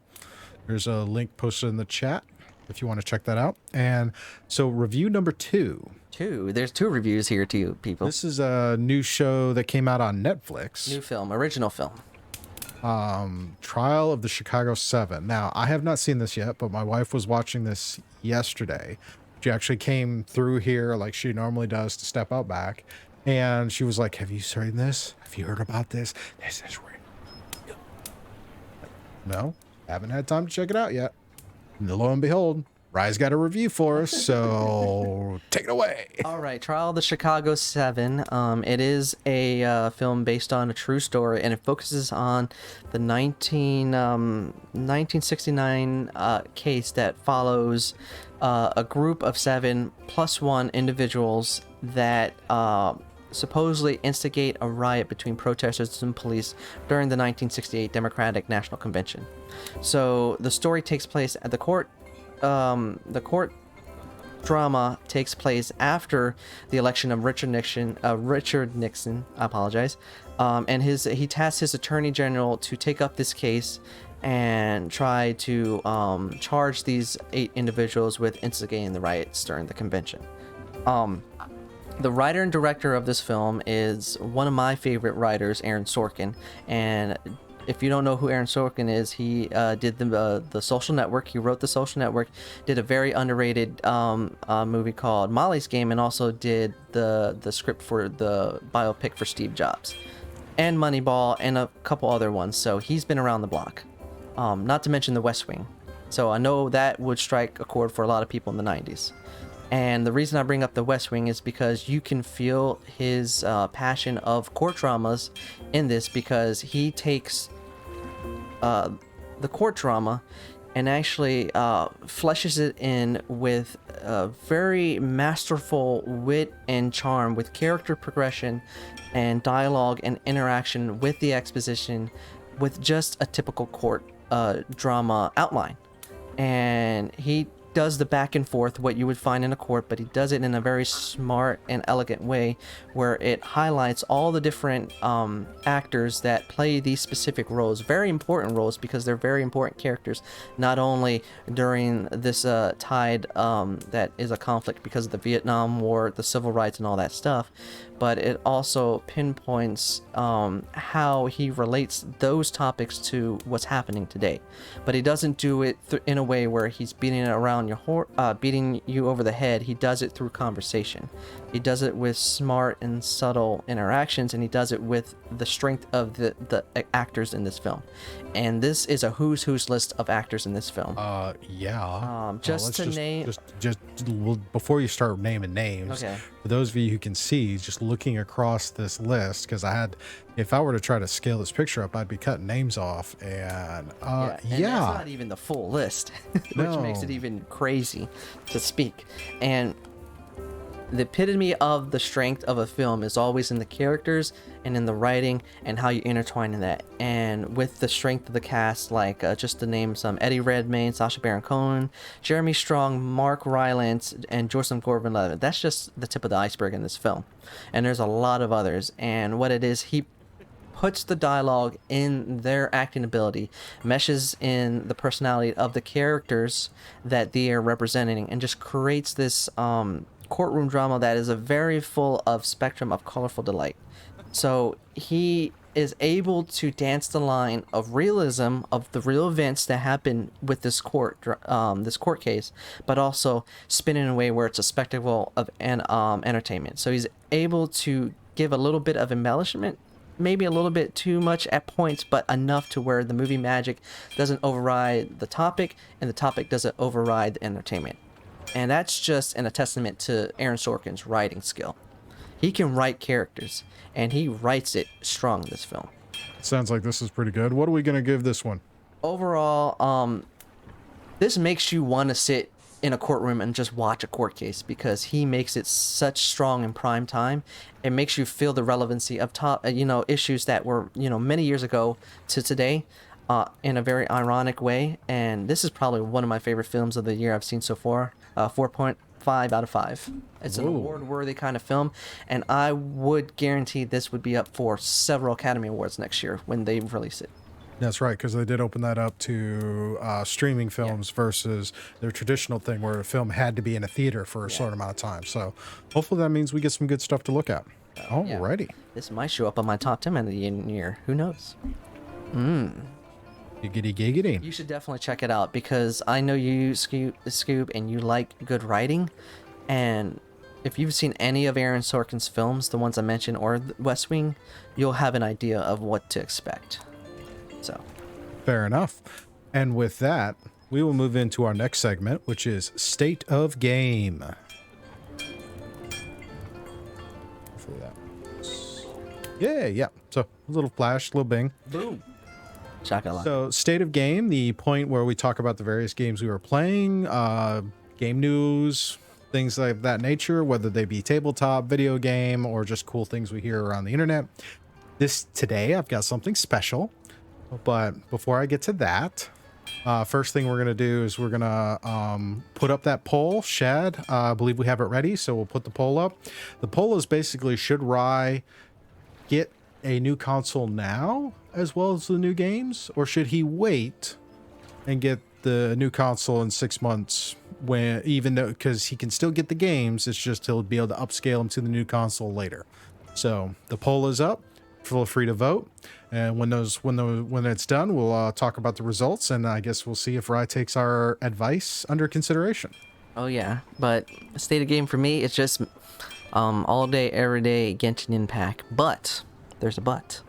B: There's a link posted in the chat if you want to check that out. And so review number 2.
A: There's 2 reviews here to you, people.
B: This is a new show that came out on Netflix.
A: New film, original film.
B: Trial of the Chicago 7. Now, I have not seen this yet, but my wife was watching this yesterday. She actually came through here like she normally does to step out back. And she was like, have you seen this? Have you heard about this? This is real. No, haven't had time to check it out yet. And lo and behold, Ry's got a review for us, so take it away.
A: All right, Trial of the Chicago 7. It is a film based on a true story, and it focuses on the 1969 case that follows a group of 7 plus 1 individuals that supposedly instigate a riot between protesters and police during the 1968 Democratic National Convention. So the story takes place at the court. The court drama takes place after the election of Richard Nixon. I apologize. And he tasked his attorney general to take up this case and try to charge these 8 individuals with instigating the riots during the convention. The writer and director of this film is one of my favorite writers, Aaron Sorkin. And if you don't know who Aaron Sorkin is, he did the Social Network. He wrote the Social Network, did a very underrated movie called Molly's Game, and also did the script for the biopic for Steve Jobs, and Moneyball, and a couple other ones. So he's been around the block. Not to mention The West Wing. So I know that would strike a chord for a lot of people in the 90s. And the reason I bring up The West Wing is because you can feel his passion of court dramas in this, because he takes the court drama and actually fleshes it in with a very masterful wit and charm, with character progression and dialogue and interaction with the exposition, with just a typical court drama outline. And he does the back and forth, what you would find in a court, but he does it in a very smart and elegant way, where it highlights all the different actors that play these specific roles, very important roles, because they're very important characters, not only during this tide that is a conflict because of the Vietnam War, the civil rights and all that stuff, but it also pinpoints how he relates those topics to what's happening today. But he doesn't do it in a way where he's beating it around beating you over the head. He does it through conversation. He does it with smart and subtle interactions, and he does it with the strength of the actors in this film. And this is a who's list of actors in this film.
B: Yeah.
A: Just to name.
B: Just before you start naming names,
A: Okay.
B: for those of you who can see, just looking across this list, because if I were to try to scale this picture up, I'd be cutting names off, and
A: and that's not even the full list, which makes it even crazy to speak. And the epitome of the strength of a film is always in the characters and in the writing and how you intertwine in that. And with the strength of the cast, like just to name some: Eddie Redmayne, Sacha Baron Cohen, Jeremy Strong, Mark Rylance, and Joseph Gordon-Levitt. That's just the tip of the iceberg in this film. And there's a lot of others. And what it is, he puts the dialogue in their acting ability, meshes in the personality of the characters that they are representing, and just creates this courtroom drama that is a very full of spectrum of colorful delight. So he is able to dance the line of realism of the real events that happen with this court case, but also spin it in a way where it's a spectacle of entertainment. So he's able to give a little bit of embellishment maybe a little bit too much at points, but enough to where the movie magic doesn't override the topic, and the topic doesn't override the entertainment. And that's just a testament to Aaron Sorkin's writing skill. He can write characters, and he writes it strong in this film.
B: Sounds like this is pretty good. What are we gonna give this one?
A: Overall, this makes you want to sit in a courtroom and just watch a court case, because he makes it such strong in prime time. It makes you feel the relevancy of issues that were, many years ago to today, in a very ironic way. And this is probably one of my favorite films of the year I've seen so far. 4.5 out of 5. It's an award-worthy kind of film, and I would guarantee this would be up for several Academy Awards next year when they release it.
B: That's right, because they did open that up to streaming films versus their traditional thing where a film had to be in a theater for a certain amount of time. So hopefully that means we get some good stuff to look at. Alrighty.
A: This might show up on my top 10 of the year. Who knows?
B: Giggity giggity.
A: You should definitely check it out, because I know you, Scoob, and you like good writing. And if you've seen any of Aaron Sorkin's films, the ones I mentioned, or West Wing, you'll have an idea of what to expect. So,
B: fair enough. And with that, we will move into our next segment, which is State of Game. Hopefully that. Yeah. So, a little flash, a little bing.
A: Boom. Chocolate.
B: So, State of Game, the point where we talk about the various games we were playing, game news, things like that nature, whether they be tabletop, video game, or just cool things we hear around the internet. Today, I've got something special. But before I get to that, first thing we're going to do is we're going to put up that poll. Shad, I believe we have it ready, so we'll put the poll up. The poll is basically, should Ry get a new console now as well as the new games? Or should he wait and get the new console in 6 months, because he can still get the games, it's just he'll be able to upscale them to the new console later. So the poll is up. Feel free to vote, and when it's done, we'll talk about the results, and I guess we'll see if Ry takes our advice under consideration.
A: Oh yeah, but State of Game for me, it's just all day, every day Genshin Impact. But there's a but.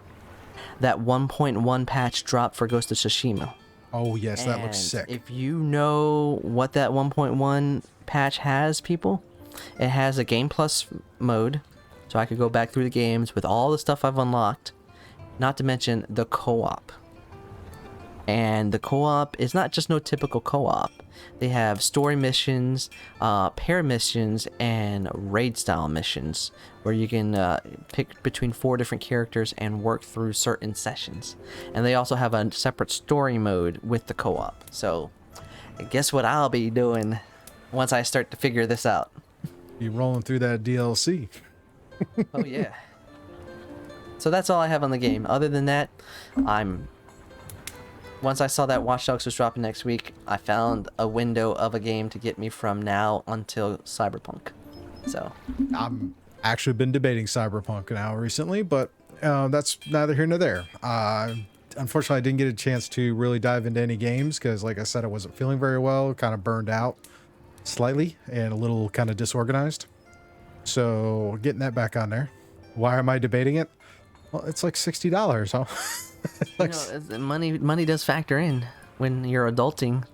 A: That 1.1 patch dropped for Ghost of Tsushima.
B: Oh yes, that looks sick.
A: If you know what that 1.1 patch has, people, it has a Game Plus mode. So I could go back through the games with all the stuff I've unlocked, not to mention the co-op. And the co-op is not just no typical co-op. They have story missions, pair missions, and raid-style missions, where you can pick between 4 different characters and work through certain sessions. And they also have a separate story mode with the co-op. So guess what I'll be doing once I start to figure this out?
B: Be rolling through that DLC.
A: Oh yeah. So that's all I have on the game. Other than that, once I saw that Watch Dogs was dropping next week, I found a window of a game to get me from now until Cyberpunk. So
B: I'm actually been debating Cyberpunk now recently, but that's neither here nor there. Unfortunately, I didn't get a chance to really dive into any games because, like I said, I wasn't feeling very well, kind of burned out slightly and a little kind of disorganized. So getting that back on there. Why am I debating it? Well, it's like $60, huh?
A: Money does factor in when you're adulting.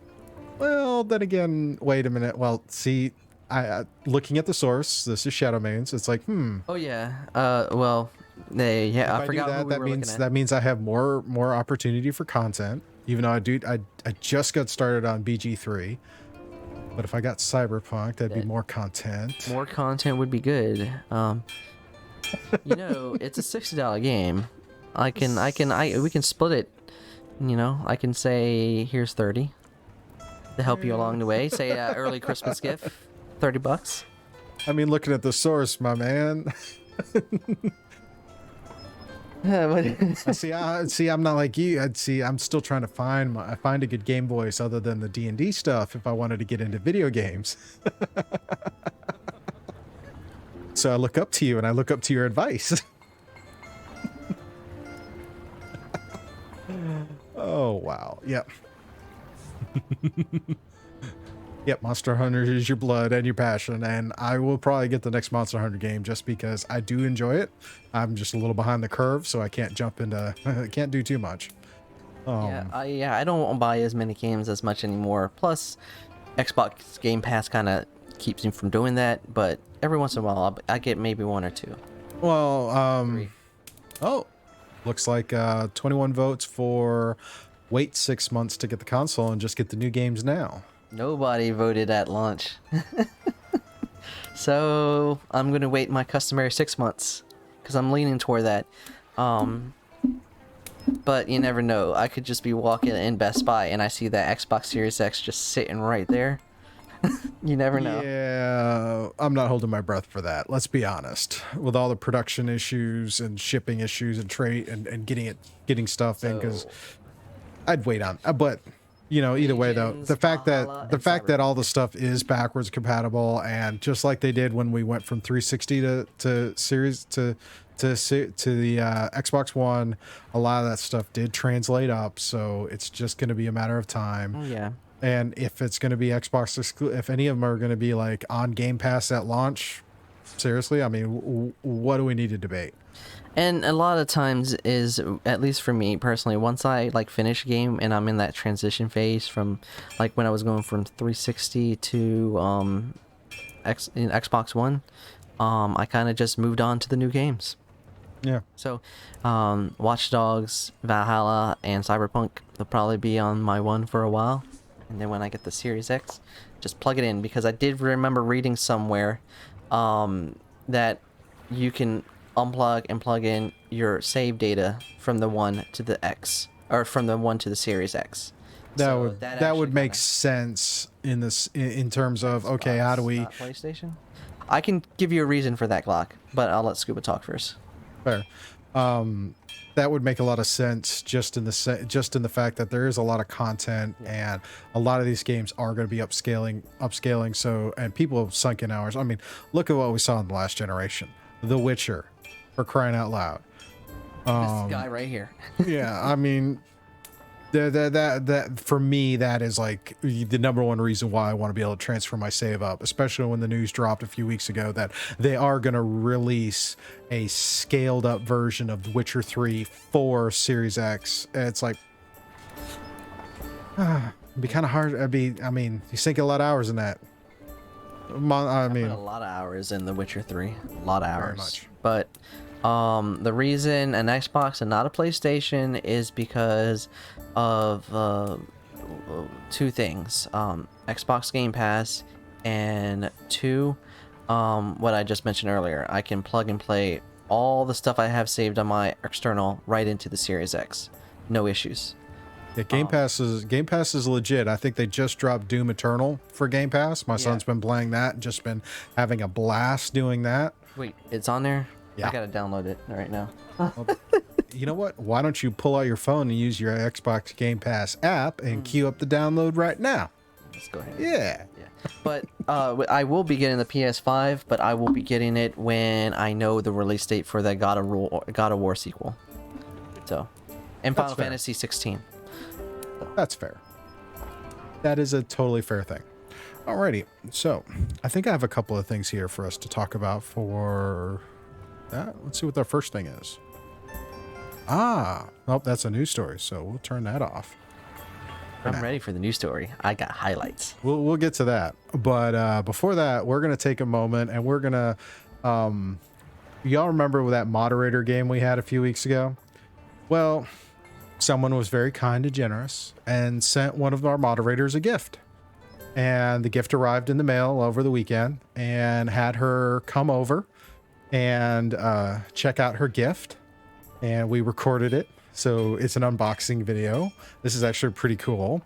B: Well, then again, wait a minute. Well, see, I looking at the source, this is Shadow Mains. It's like,
A: Oh yeah. Well, I forgot
B: that,
A: who we were looking at.
B: that means I have more opportunity for content. Even though I just got started on BG3. But if I got Cyberpunk, that'd be more content.
A: More content would be good. It's a $60 game. We can split it. I can say here's 30 to help you along the way. Say early Christmas gift, $30.
B: I mean, looking at the source, my man. See, I'm not like you. I'm still trying to find a good game voice other than the D&D stuff if I wanted to get into video games. So I look up to you and I look up to your advice. Oh wow, yep. Yep, Monster Hunter is your blood and your passion, and I will probably get the next Monster Hunter game just because I do enjoy it. I'm just a little behind the curve, so I can't jump into, I can't do too much.
A: I don't buy as many games as much anymore. Plus, Xbox Game Pass kind of keeps me from doing that. But every once in a while, I get maybe one or two.
B: Well,
A: Three.
B: oh, looks like 21 votes for wait 6 months to get the console and just get the new games now.
A: Nobody voted at launch. So I'm gonna wait my customary 6 months because I'm leaning toward that. But you never know. I could just be walking in Best Buy and I see that Xbox Series X just sitting right there. You never know.
B: Yeah, I'm not holding my breath for that. Let's be honest. With all the production issues and shipping issues and trade and getting stuff in, because I'd wait on. But you know, either way though, the fact that all the stuff is backwards compatible, and just like they did when we went from 360 to series to the Xbox One, a lot of that stuff did translate up, so it's just going to be a matter of time.
A: Oh yeah.
B: And if it's going to be Xbox exclusive, if any of them are going to be like on Game Pass at launch, seriously, I mean, what do we need to debate?
A: And a lot of times is, at least for me personally, once I like finish a game and I'm in that transition phase from like when I was going from 360 to Xbox One, I kind of just moved on to the new games.
B: Yeah.
A: So, Watch Dogs, Valhalla, and Cyberpunk, they'll probably be on my one for a while. And then when I get the Series X, just plug it in, because I did remember reading somewhere that you can unplug and plug in your save data from the one to the X, or from the one to the Series X.
B: That would make sense in this in terms of
A: Xbox,
B: okay, how do we
A: PlayStation? I can give you a reason for that, Glock, but I'll let Scuba talk first.
B: fair. That would make a lot of sense just in the fact that there is a lot of content, and a lot of these games are going to be upscaling. So, and people have sunk in hours. I mean, look at what we saw in the last generation, The Witcher, for crying out loud.
A: This guy right here.
B: Yeah, I mean, that for me, that is like the number one reason why I want to be able to transfer my save up, especially when the news dropped a few weeks ago that they are going to release a scaled up version of The Witcher 3 for Series X. It's like, it'd be kind of hard. I mean, you sink a lot of hours in that. I mean,
A: put a lot of hours in The Witcher 3. A lot of hours.
B: Very much.
A: But the reason an Xbox and not a PlayStation is because of two things. Xbox Game Pass, and two, what I just mentioned earlier. I can plug and play all the stuff I have saved on my external right into the Series X. No issues.
B: yeah, Game Pass is legit. I think they just dropped Doom Eternal for Game Pass. My son's been playing that and just been having a blast doing that.
A: Wait, it's on there?
B: Yeah.
A: I gotta download it right now.
B: Well, you know what? Why don't you pull out your phone and use your Xbox Game Pass app and queue up the download right now?
A: Let's go ahead.
B: Yeah.
A: But I will be getting the PS5, but I will be getting it when I know the release date for the God of War sequel. So, and
B: That's
A: Final
B: fair.
A: Fantasy 16.
B: That's fair. That is a totally fair thing. Alrighty. So, I think I have a couple of things here for us to talk about for that. Let's see what our first thing is. Nope, that's a news story, so we'll turn that off.
A: I'm ready for the news story. I got highlights.
B: We'll get to that. But before that, we're going to take a moment and we're going to... y'all remember that moderator game we had a few weeks ago? Well, someone was very kind and generous and sent one of our moderators a gift. And the gift arrived in the mail over the weekend, and had her come over and check out her gift. And we recorded it. So it's an unboxing video. This is actually pretty cool.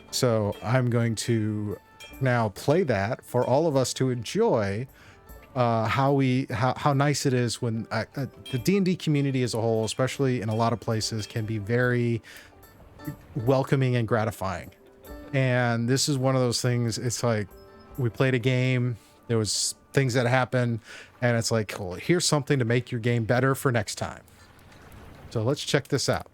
B: So I'm going to now play that for all of us to enjoy how nice it is when the D&D community as a whole, especially in a lot of places, can be very welcoming and gratifying. And this is one of those things. It's like we played a game, there was things that happened, and it's like, well, here's something to make your game better for next time. So let's check this out.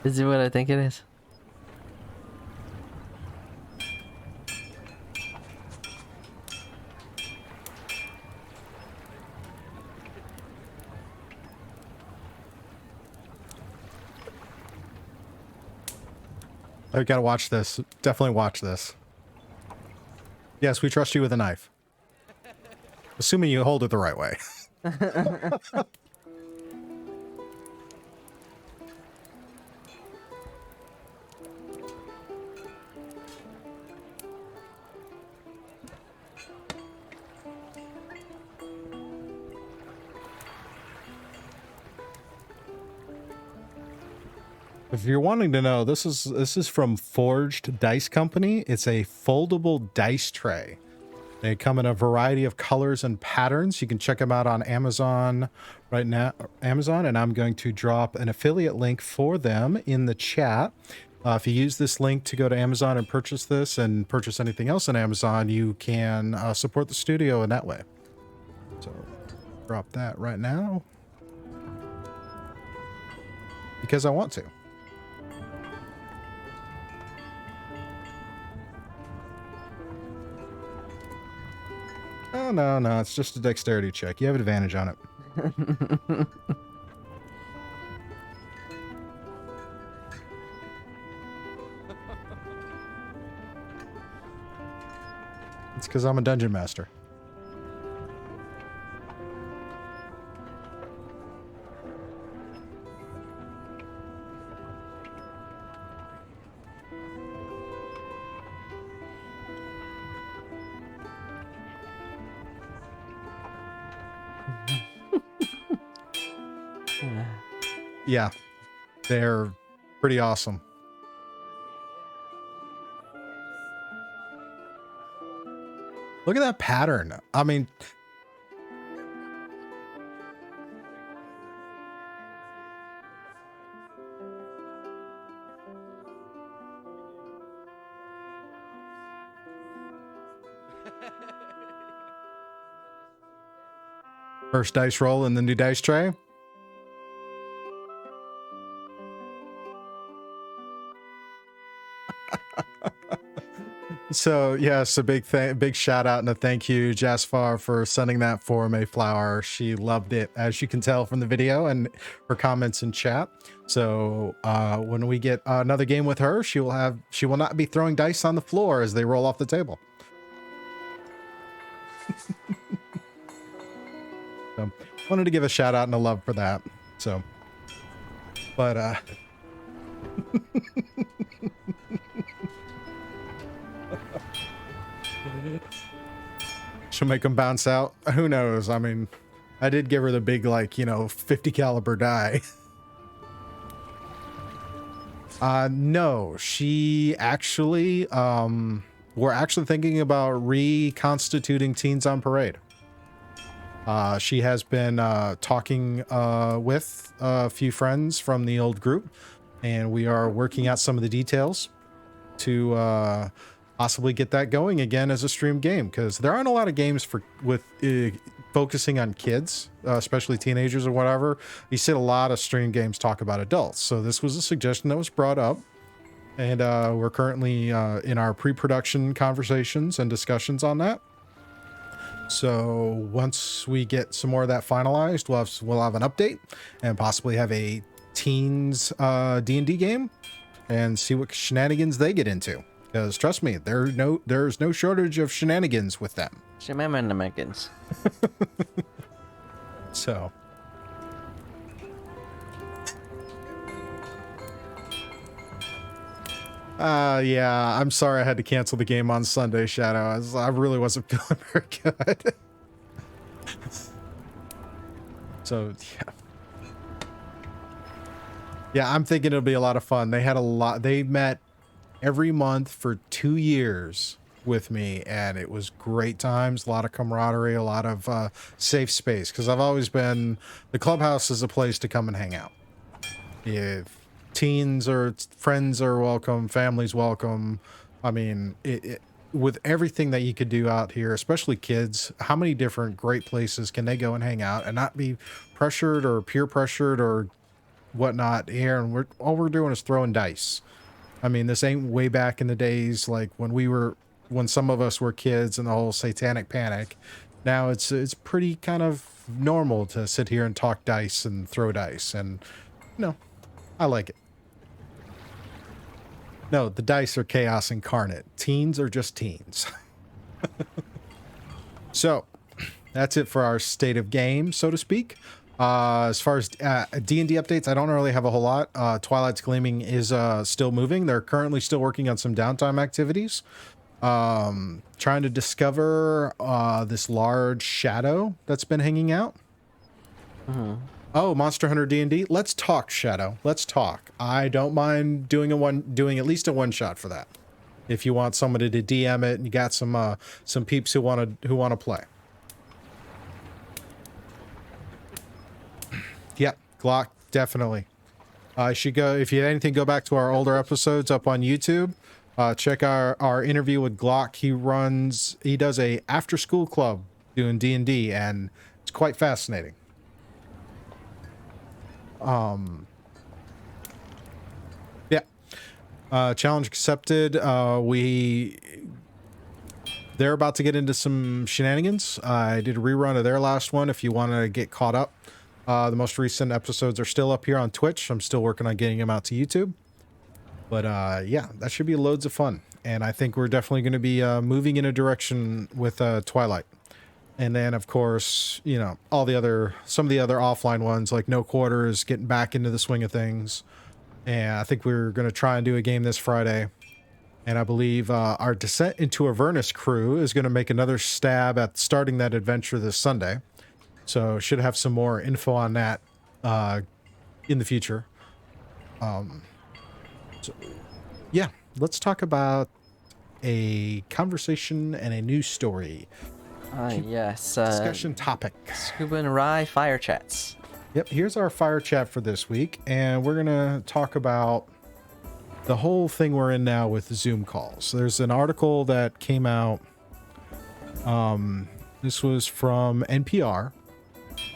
A: Is it what I think it is?
B: I gotta watch this. Definitely watch this. Yes, we trust you with a knife. Assuming you hold it the right way. If you're wanting to know, this is from Forged Dice Company. It's a foldable dice tray. They come in a variety of colors and patterns. You can check them out on Amazon right now. Amazon, and I'm going to drop an affiliate link for them in the chat. If you use this link to go to Amazon and purchase this and purchase anything else on Amazon, you can support the studio in that way. So drop that right now because I want to. Oh, no, it's just a dexterity check. You have advantage on it. It's because I'm a dungeon master. Yeah, they're pretty awesome. Look at that pattern. I mean, first dice roll in the new dice tray. So yes, a big shout out and a thank you, Jasfar, for sending that for Maeflower. She loved it, as you can tell from the video and her comments in chat. So when we get another game with her, she will not be throwing dice on the floor as they roll off the table. So wanted to give a shout out and a love for that. So, but she'll make them bounce out. Who knows? I mean, I did give her the big, like, 50 caliber die. No, she actually, we're actually thinking about reconstituting Teens on Parade. She has been talking with a few friends from the old group, and we are working out some of the details to possibly get that going again as a stream game, because there aren't a lot of games with focusing on kids, especially teenagers or whatever. You see a lot of stream games talk about adults, so this was a suggestion that was brought up, and we're currently in our pre-production conversations and discussions on that. So once we get some more of that finalized, we'll have an update and possibly have a teens D&D game and see what shenanigans they get into. Because trust me, there's no shortage of shenanigans with them.
A: Shenanigans.
B: So. Yeah, I'm sorry I had to cancel the game on Sunday, Shadow. I really wasn't feeling very good. So, yeah. Yeah, I'm thinking it'll be a lot of fun. They met every month for 2 years with me, and it was great times, a lot of camaraderie, a lot of safe space, because I've always been, the clubhouse is a place to come and hang out. If teens or friends are welcome, families welcome. I mean, with everything that you could do out here, especially kids, how many different great places can they go and hang out and not be pressured or peer pressured or whatnot here, and all we're doing is throwing dice. I mean, this ain't way back in the days like when some of us were kids and the whole satanic panic. Now it's pretty kind of normal to sit here and talk dice and throw dice, and I like it. No, the dice are chaos incarnate. Teens are just teens. So, that's it for our state of game, so to speak. As far as D&D updates, I don't really have a whole lot. Twilight's Gleaming is still moving. They're currently still working on some downtime activities. Trying to discover this large shadow that's been hanging out. Oh, Monster Hunter D&D. Let's talk, Shadow. Let's talk. I don't mind doing at least a one shot for that. If you want somebody to DM it and you got some peeps who want to play. Yeah, Glock, definitely. Should go, if you anything, go back to our older episodes up on YouTube. Check our interview with Glock. He does a after school club doing D&D, and it's quite fascinating. Yeah. Challenge accepted. They're about to get into some shenanigans. I did a rerun of their last one if you want to get caught up. The most recent episodes are still up here on Twitch. I'm still working on getting them out to YouTube. But yeah, that should be loads of fun. And I think we're definitely going to be moving in a direction with Twilight. And then, of course, some of the other offline ones, like No Quarters, getting back into the swing of things. And I think we're going to try and do a game this Friday. And I believe our Descent into Avernus crew is going to make another stab at starting that adventure this Sunday. So should have some more info on that in the future. So, yeah, let's talk about a conversation and a news story.
A: Yes.
B: Discussion topic.
A: Scuba and Ry fire chats.
B: Yep, here's our fire chat for this week, and we're going to talk about the whole thing we're in now with Zoom calls. There's an article that came out. This was from NPR.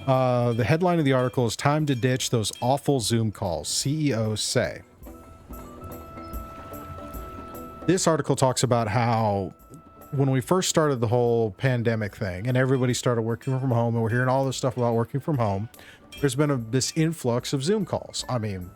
B: The headline of the article is "Time to Ditch Those Awful Zoom Calls, CEOs Say." This article talks about how when we first started the whole pandemic thing and everybody started working from home, and we're hearing all this stuff about working from home, there's been this influx of Zoom calls. I mean,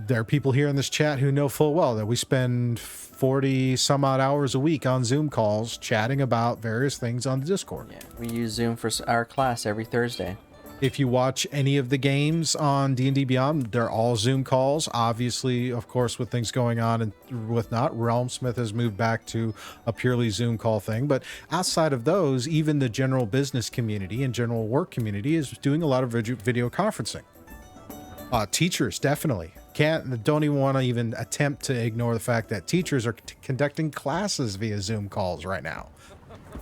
B: there are people here in this chat who know full well that we spend 40 some odd hours a week on Zoom calls chatting about various things on the Discord.
A: Yeah, we use Zoom for our class every Thursday.
B: If you watch any of the games on D&D Beyond, they're all Zoom calls. Obviously, of course, with things going on and whatnot, Realmsmith has moved back to a purely Zoom call thing. But outside of those, even the general business community and general work community is doing a lot of video conferencing. Teachers definitely don't even want to even attempt to ignore the fact that teachers are conducting classes via Zoom calls right now.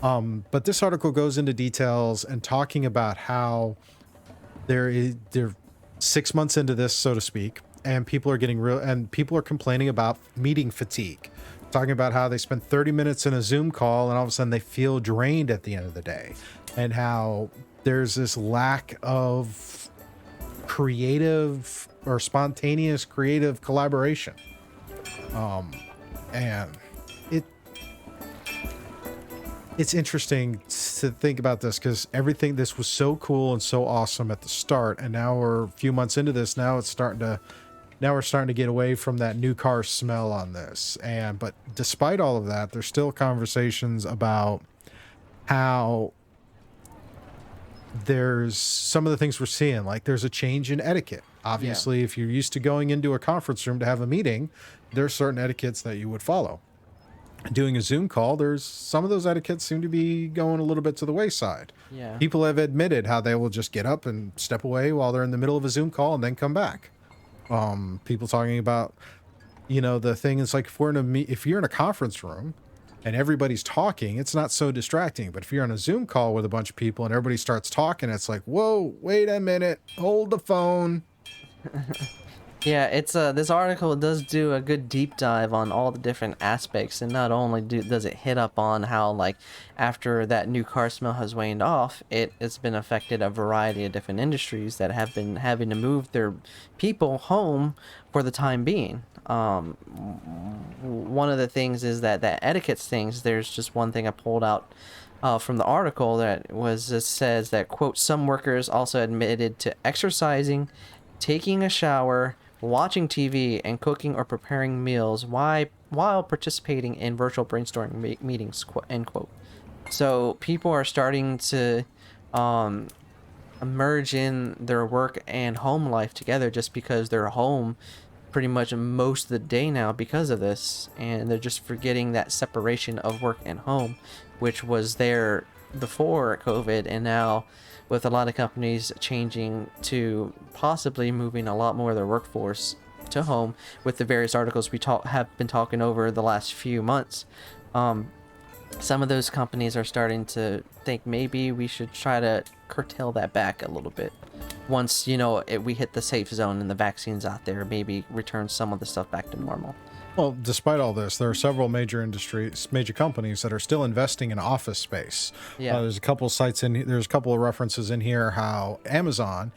B: But this article goes into details and talking about how they're 6 months into this, so to speak, and people are complaining about meeting fatigue, talking about how they spend 30 minutes in a Zoom call and all of a sudden they feel drained at the end of the day, and how there's this lack of creative or spontaneous creative collaboration. And it's interesting to think about this because this was so cool and so awesome at the start, and now we're a few months into this. Now we're starting to get away from that new car smell on this. But despite all of that, there's still conversations about how there's some of the things we're seeing, like there's a change in etiquette. Obviously, If you're used to going into a conference room to have a meeting, there's certain etiquettes that you would follow. Doing a Zoom call, there's some of those etiquettes seem to be going a little bit to the wayside.
A: Yeah.
B: People have admitted how they will just get up and step away while they're in the middle of a Zoom call and then come back. People talking about, the thing is like if you're in a conference room and everybody's talking, it's not so distracting. But if you're on a Zoom call with a bunch of people and everybody starts talking, it's like, whoa, wait a minute, hold the phone.
A: Yeah, it's this article does do a good deep dive on all the different aspects, and not only does it hit up on how, like, after that new car smell has waned off, it's been affected a variety of different industries that have been having to move their people home for the time being. One of the things is that etiquette things. There's just one thing I pulled out from the article that was it says that, quote, some workers also admitted to exercising, taking a shower, watching TV, and cooking or preparing meals while participating in virtual brainstorming meetings, end quote. So people are starting to um, merge in their work and home life together just because they're home pretty much most of the day now because of this, and they're just forgetting that separation of work and home, which was there before COVID, and now with a lot of companies changing to possibly moving a lot more of their workforce to home with the various articles we have been talking over the last few months. Some of those companies are starting to think maybe we should try to curtail that back a little bit. Once, we hit the safe zone and the vaccine's out there, maybe return some of the stuff back to normal.
B: Well, despite all this, there are several major companies that are still investing in office space.
A: Yeah.
B: There's a couple of references in here how Amazon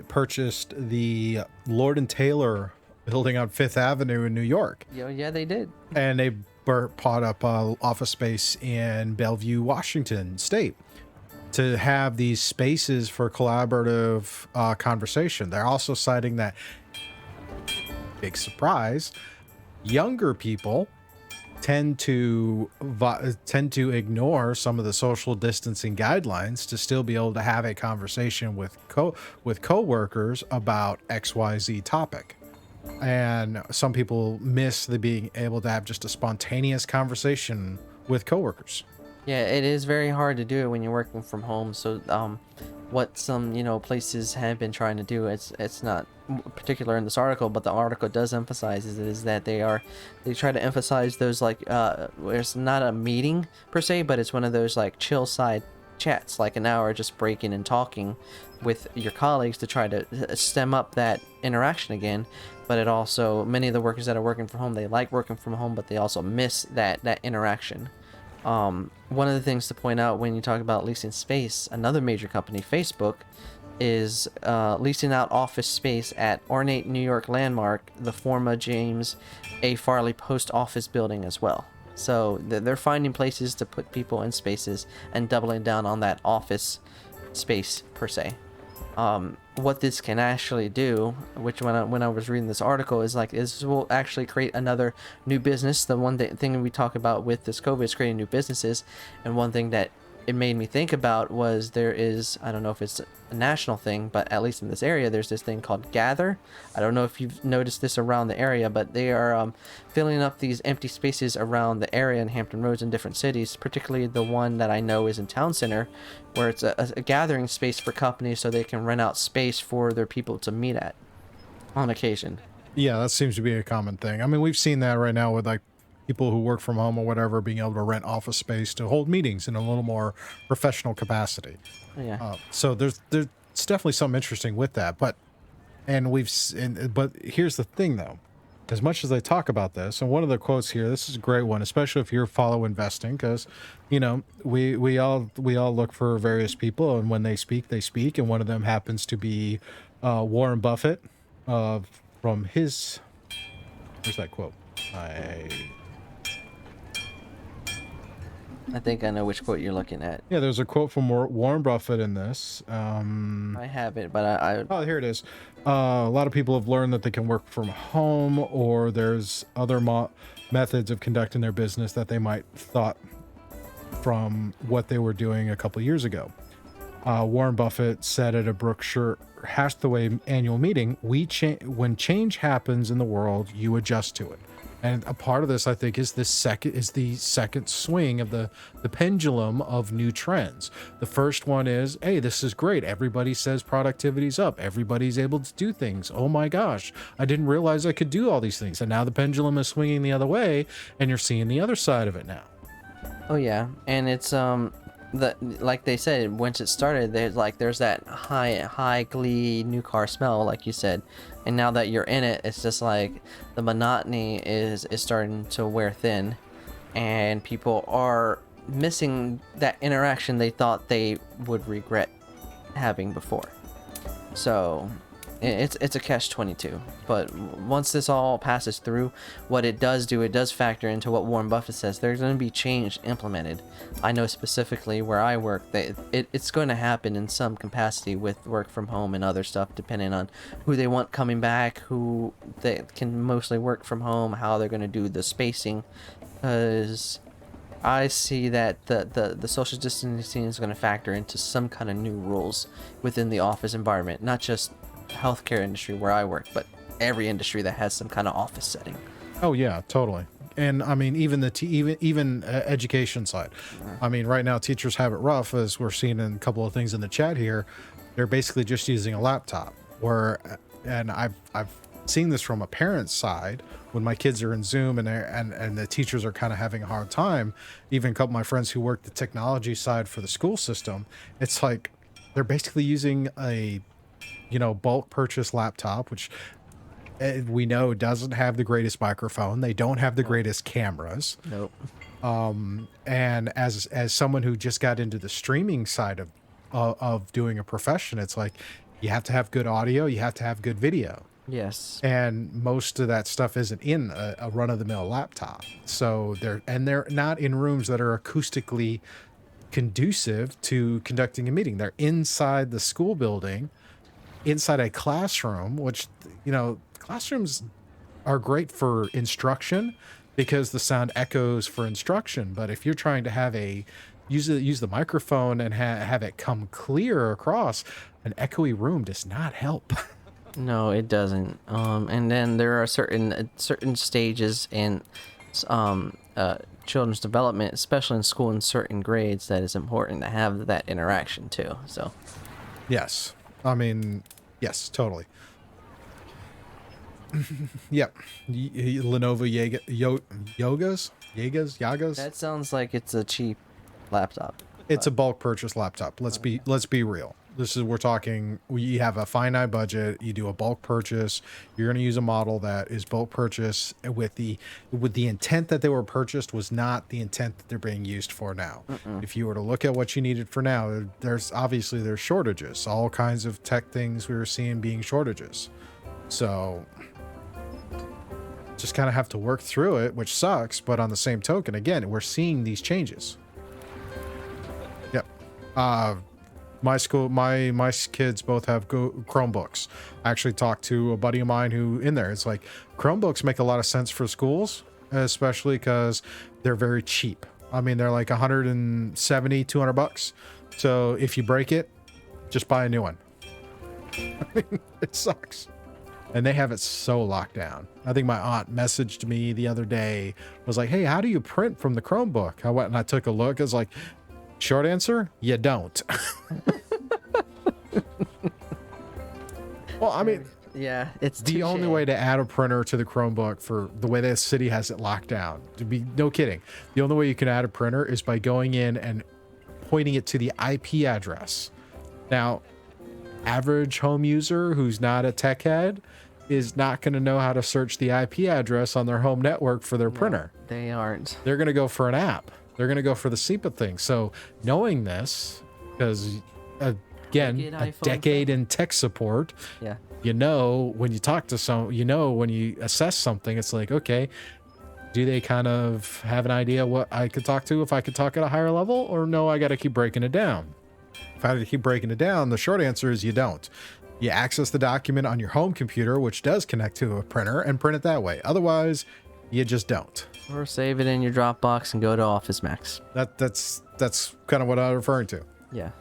B: purchased the Lord and Taylor building on Fifth Avenue in New York.
A: Yeah, they did.
B: And they bought up office space in Bellevue, Washington State, to have these spaces for collaborative conversation. They're also citing that, big surprise, younger people tend to ignore some of the social distancing guidelines to still be able to have a conversation with coworkers about XYZ topic. And some people miss the being able to have just a spontaneous conversation with coworkers.
A: Yeah, it is very hard to do it when you're working from home. So, what some places have been trying to do, it's not particular in this article, but the article does emphasize is that they try to emphasize those, like, it's not a meeting per se, but it's one of those like chill side chats, like an hour just breaking and talking with your colleagues to try to stem up that interaction again. But it also, many of the workers that are working from home, they like working from home, but they also miss that interaction. One of the things to point out when you talk about leasing space, another major company, Facebook, is leasing out office space at ornate New York landmark, the former James A. Farley Post Office building as well. So they're finding places to put people in spaces and doubling down on that office space per se. What this can actually do, which when I was reading this article, is like this will actually create another new business. The one thing we talk about with this COVID is creating new businesses, and one thing that it made me think about was there is, I don't know if it's a national thing, but at least in this area, there's this thing called Gather. I don't know if you've noticed this around the area, but they are filling up these empty spaces around the area in Hampton Roads in different cities, particularly the one that I know is in Town Center, where it's a gathering space for companies so they can rent out space for their people to meet at on occasion.
B: Yeah, that seems to be a common thing. I mean, we've seen that right now with like people who work from home or whatever being able to rent office space to hold meetings in a little more professional capacity.
A: Yeah.
B: So there's definitely something interesting with that. But here's the thing though, as much as I talk about this, and one of the quotes here, this is a great one, especially if you're follow investing, because we all look for various people, and when they speak, and one of them happens to be Warren Buffett, from his, where's that quote?
A: I think I know which quote you're looking at.
B: Yeah, there's a quote from Warren Buffett in this.
A: I have it, but
B: Oh, here it is. A lot of people have learned that they can work from home, or there's other methods of conducting their business that they might thought from what they were doing a couple years ago. Warren Buffett said at a Berkshire Hathaway annual meeting, when change happens in the world, you adjust to it. And a part of this, I think, is the second swing of the pendulum of new trends. The first one is, hey, this is great. Everybody says productivity's up. Everybody's able to do things. Oh my gosh, I didn't realize I could do all these things. And now the pendulum is swinging the other way, and you're seeing the other side of it now.
A: Oh yeah, and it's like they said, once it started, there's that high glee new car smell, like you said, and now that you're in it, it's just like the monotony is starting to wear thin, and people are missing that interaction they thought they would regret having before. So it's a catch-22. But once this all passes through, what it does do, it does factor into what Warren Buffett says. There's going to be change implemented. I know specifically where I work, it's going to happen in some capacity with work from home and other stuff, depending on who they want coming back, who they can mostly work from home, how they're going to do the spacing. Because I see that the social distancing is going to factor into some kind of new rules within the office environment, not just healthcare industry where I work, but every industry that has some kind of office setting.
B: Oh yeah, totally. And I mean, even the education side. I mean, right now teachers have it rough, as we're seeing in a couple of things in the chat here. They're basically just using a laptop. And I've seen this from a parent's side when my kids are in Zoom and the teachers are kind of having a hard time. Even a couple of my friends who work the technology side for the school system, it's like they're basically using a bulk purchase laptop, which we know doesn't have the greatest microphone. They don't have the greatest cameras.
A: Nope.
B: And as someone who just got into the streaming side of doing a profession, it's like you have to have good audio, you have to have good video.
A: Yes.
B: And most of that stuff isn't in a run-of-the-mill laptop. So they're not in rooms that are acoustically conducive to conducting a meeting. They're inside the school building, inside a classroom, which, classrooms are great for instruction because the sound echoes for instruction. But if you're trying to use the microphone and have it come clear across, an echoey room does not help.
A: No, it doesn't. And then there are certain stages in children's development, especially in school in certain grades, that is important to have that interaction too. So
B: yes, I mean, yes, totally. Yep. Lenovo Yagas.
A: that sounds like it's a cheap laptop.
B: It's a bulk purchase laptop. Let's be real. We're talking, you have a finite budget, you do a bulk purchase, you're going to use a model that is bulk purchase with the intent that they were purchased was not the intent that they're being used for now. If you were to look at what you needed for now, there's shortages, all kinds of tech things we were seeing being shortages. So just kind of have to work through it, which sucks. But on the same token, again, we're seeing these changes. Yep. My kids both have Chromebooks. I actually talked to a buddy of mine who in there, it's like Chromebooks make a lot of sense for schools, especially because they're very cheap. I mean, they're like 170, 200 bucks. So if you break it, just buy a new one. I mean, it sucks. And they have it so locked down. I think my aunt messaged me the other day, was like, hey, how do you print from the Chromebook? I went and I took a look. I was like, short answer, you don't. Well, I mean,
A: yeah, it's
B: the only way to add a printer to the Chromebook for the way that city has it locked down. To be no kidding, the only way you can add a printer is by going in and pointing it to the IP address. Now, average home user who's not a tech head is not going to know how to search the IP address on their home network for their printer.
A: They aren't.
B: They're going to go for an app. They're going to go for the SEPA thing. So knowing this, because again, a decade in tech support,
A: yeah,
B: when you talk to when you assess something, it's like, okay, do they kind of have an idea what I could talk to if I could talk at a higher level, or no, I got to keep breaking it down. If I had to keep breaking it down, the short answer is you don't. You access the document on your home computer, which does connect to a printer, and print it that way. Otherwise, you just don't.
A: Or save it in your Dropbox and go to Office Max.
B: That's kind of what I'm referring to.
A: Yeah.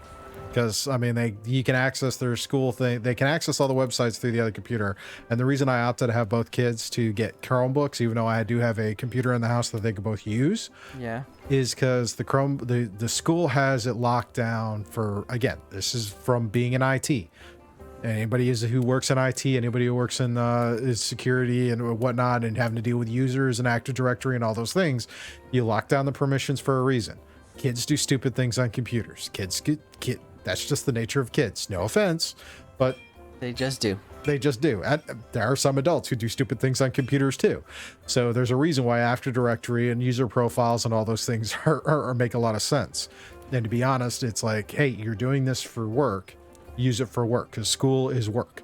B: Because, I mean, you can access their school thing. They can access all the websites through the other computer. And the reason I opted to have both kids to get Chromebooks, even though I do have a computer in the house that they could both use,
A: yeah,
B: is because the school has it locked down for, again, this is from being in IT. Anybody who works in IT, anybody who works in security and whatnot, and having to deal with users and Active Directory and all those things, you lock down the permissions for a reason. Kids do stupid things on computers. That's just the nature of kids. No offense, but
A: They just do.
B: they just do. And there are some adults who do stupid things on computers too. So there's a reason why Active Directory and user profiles and all those things make a lot of sense. And to be honest, it's like, hey, you're doing this for work. Use it for work, because school is work.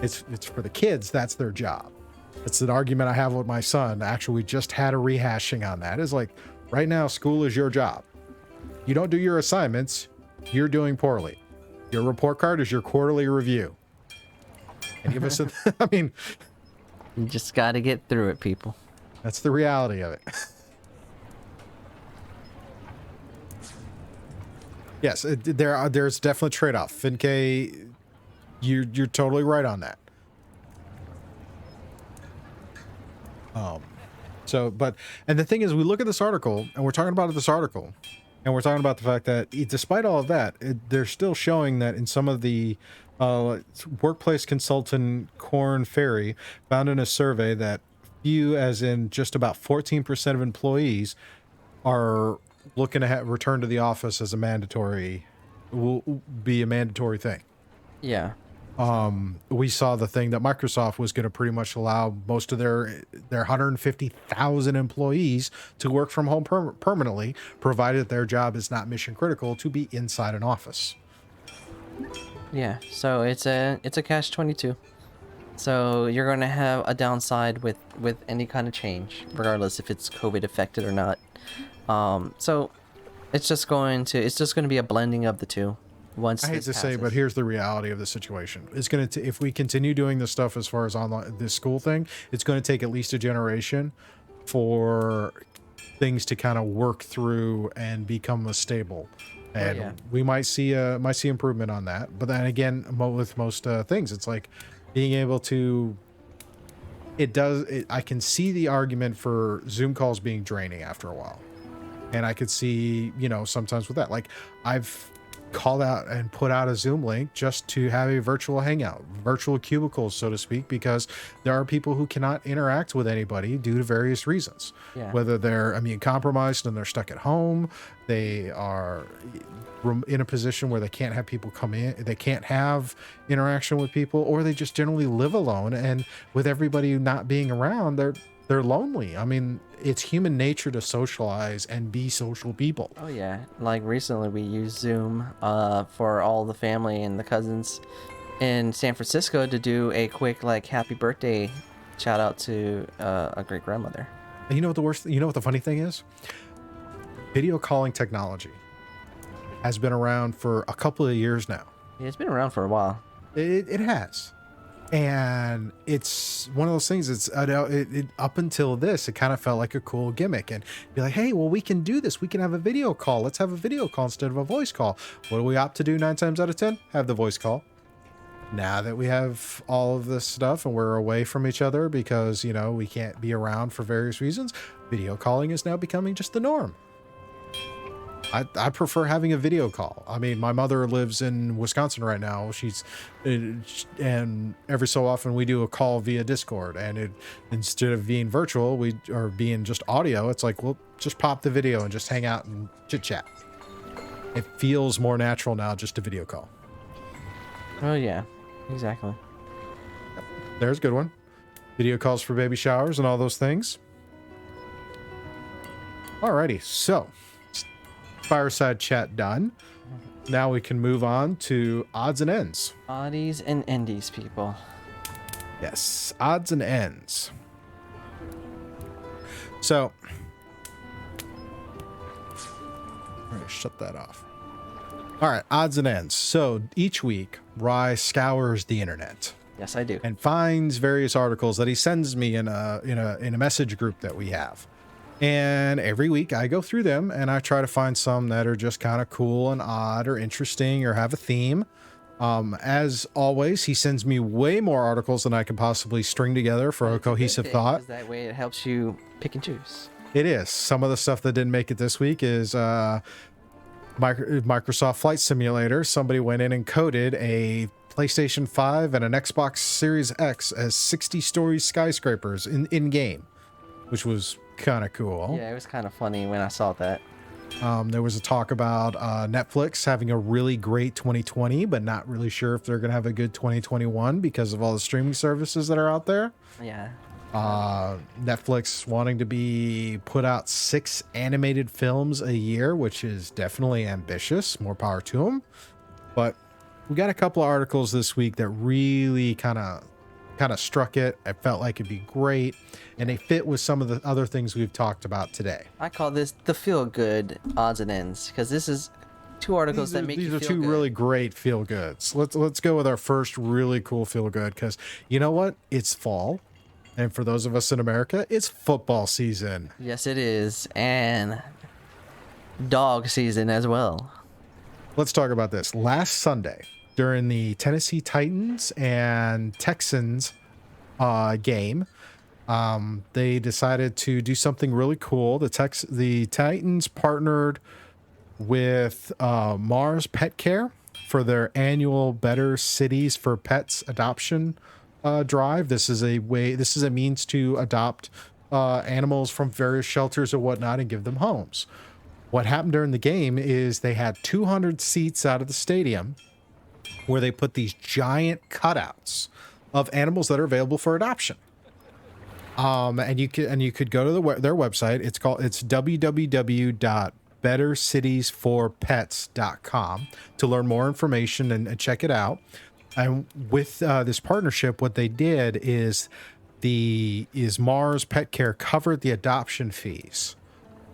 B: It's for the kids. That's their job. It's an argument I have with my son. Actually, we just had a rehashing on that. It's like, right now, school is your job. You don't do your assignments, you're doing poorly. Your report card is your quarterly review. And give us I mean,
A: You just got to get through it, people.
B: that's the reality of it. Yes, there's definitely trade-off. Finke, you're totally right on that. And the thing is, we look at this article, and we're talking about this article, and we're talking about the fact that despite all of that, they're still showing that in some of the workplace consultant Corn Ferry found in a survey that few, as in just about 14% of employees, are looking to return to the office as will be a mandatory thing.
A: Yeah.
B: We saw the thing that Microsoft was going to pretty much allow most of their 150,000 employees to work from home permanently, provided their job is not mission critical to be inside an office.
A: Yeah. So it's a catch-22. So you're going to have a downside with any kind of change, regardless if it's COVID affected or not. So it's just going to be a blending of the two. Once
B: I hate to say, but here's the reality of the situation. It's going to, if we continue doing this stuff as far as online, this school thing, it's going to take at least a generation for things to kind of work through and become stable. And we might see improvement on that. But then again, with most things, it's like being able to, I can see the argument for Zoom calls being draining after a while. And I could see, sometimes with that, like I've called out and put out a Zoom link just to have a virtual hangout, virtual cubicles, so to speak, because there are people who cannot interact with anybody due to various reasons. Yeah. Whether they're immune compromised and they're stuck at home, they are in a position where they can't have people come in, they can't have interaction with people, or they just generally live alone. And with everybody not being around, they're lonely. I mean, it's human nature to socialize and be social people.
A: Oh yeah, like recently we used Zoom for all the family and the cousins in San Francisco to do a quick happy birthday shout out to a great grandmother.
B: And you know what the funny thing is? Video calling technology has been around for a couple of years now.
A: Yeah, it's been around for a while.
B: It has. And it's one of those things. It's up until this, it kind of felt like a cool gimmick, and be like, hey, well, we can do this. We can have a video call. Let's have a video call instead of a voice call. What do we opt to do 9 times out of 10? Have the voice call. Now that we have all of this stuff and we're away from each other because, we can't be around for various reasons, video calling is now becoming just the norm. I prefer having a video call. I mean, my mother lives in Wisconsin right now. And every so often we do a call via Discord, and instead of being virtual, or being just audio, it's like, we'll just pop the video and just hang out and chit chat. It feels more natural now, just a video call.
A: Oh yeah, exactly.
B: There's a good one. Video calls for baby showers and all those things. Alrighty, so fireside chat done. Now we can move on to odds and ends.
A: Oddies and endies, people.
B: Yes, odds and ends. So, I'm going to shut that off. All right, odds and ends. So each week, Ry scours the internet.
A: Yes, I do.
B: And finds various articles that he sends me in a message group that we have. And every week I go through them and I try to find some that are just kind of cool and odd or interesting or have a theme. As always, he sends me way more articles than I can possibly string together for a cohesive thought.
A: That way it helps you pick and choose.
B: It is. Some of the stuff that didn't make it this week is Microsoft Flight Simulator. Somebody went in and coded a PlayStation 5 and an Xbox Series X as 60-story skyscrapers in game, which was kind of cool.
A: Yeah, it was kind of funny when I saw that.
B: There was a talk about Netflix having a really great 2020, but not really sure if they're going to have a good 2021 because of all the streaming services that are out there.
A: Yeah.
B: Netflix wanting to be put out 6 animated films a year, which is definitely ambitious. More power to them. But we got a couple of articles this week that really kind of struck it. I felt like it'd be great, and they fit with some of the other things we've talked about today.
A: I call this the feel good odds and ends because this is 2 articles that make you feel good.
B: These are 2 really great feel goods. Let's go with our first really cool feel good, because you know what? It's fall, and for those of us in America, it's football season.
A: Yes, it is, and dog season as well.
B: Let's talk about this. Last Sunday, during the Tennessee Titans and Texans game, they decided to do something really cool. The Titans partnered with Mars Pet Care for their annual Better Cities for Pets adoption drive. This is a means to adopt animals from various shelters or whatnot and give them homes. What happened during the game is they had 200 seats out of the stadium where they put these giant cutouts of animals that are available for adoption. And you could go to their website. It's www.bettercitiesforpets.com to learn more information and check it out. And with this partnership, what they did is Mars Pet Care covered the adoption fees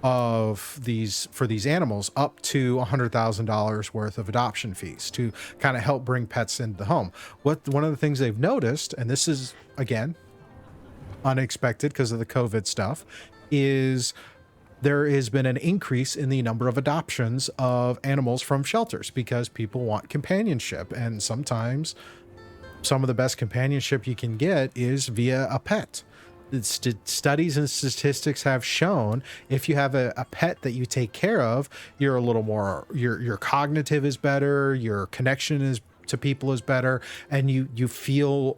B: for these animals up to $100,000 worth of adoption fees to kind of help bring pets into the home. One of the things they've noticed, and this is again unexpected because of the COVID stuff, is there has been an increase in the number of adoptions of animals from shelters because people want companionship, and sometimes some of the best companionship you can get is via a pet. Studies and statistics have shown if you have a pet that you take care of, you're a little more, your cognitive is better, your connection to people is better, and you feel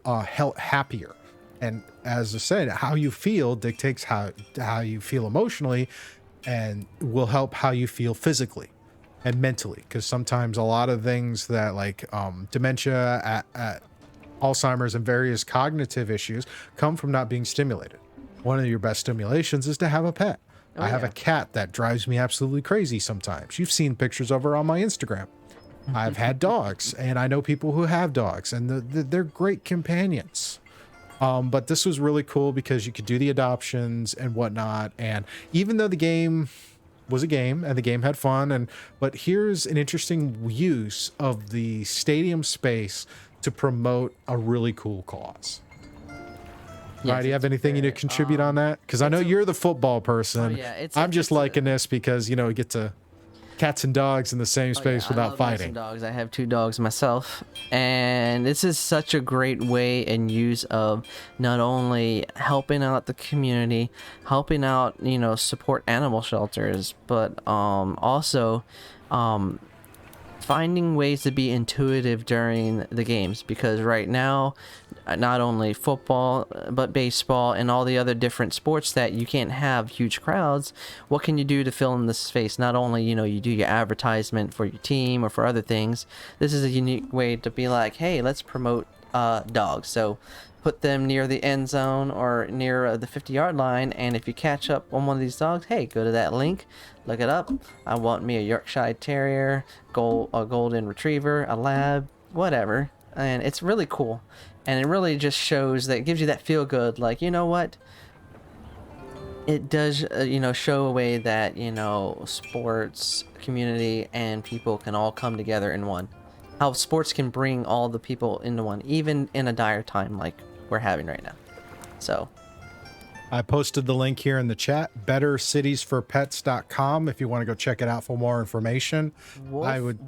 B: happier. And as I said, how you feel dictates how you feel emotionally, and will help how you feel physically and mentally. Because sometimes a lot of things that like dementia, Alzheimer's, and various cognitive issues come from not being stimulated. One of your best stimulations is to have a pet. I have a cat that drives me absolutely crazy sometimes. You've seen pictures of her on my Instagram. I've had dogs, and I know people who have dogs, and they're great companions. But this was really cool because you could do the adoptions and whatnot. And even though the game was a game and the game had fun, but here's an interesting use of the stadium space to promote a really cool cause.
A: Yes,
B: right, do you have anything you need to contribute on that? Because I know you're the football person.
A: Oh, yeah,
B: I'm just liking this because, you know, we get to cats and dogs in the same space without
A: I love
B: fighting.
A: Dogs. I have 2 dogs myself, and this is such a great way and use of not only helping out the community, helping out, you know, support animal shelters, but also finding ways to be intuitive during the games, because right now not only football but baseball and all the other different sports that you can't have huge crowds, what can you do to fill in the space? Not only, you know, you do your advertisement for your team or for other things, this is a unique way to be like, hey, let's promote dogs. So put them near the end zone or near the 50-yard line, and if you catch up on one of these dogs, hey, go to that link, look it up. I want me a Yorkshire Terrier, a Golden Retriever, a Lab, whatever. And it's really cool. And it really just shows that, it gives you that feel good, like, you know what? It does, you know, show a way that, you know, sports, community, and people can all come together in one. How sports can bring all the people into one, even in a dire time like we're having right now. So
B: I posted the link here in the chat, bettercitiesforpets.com, if you want to go check it out for more information. I would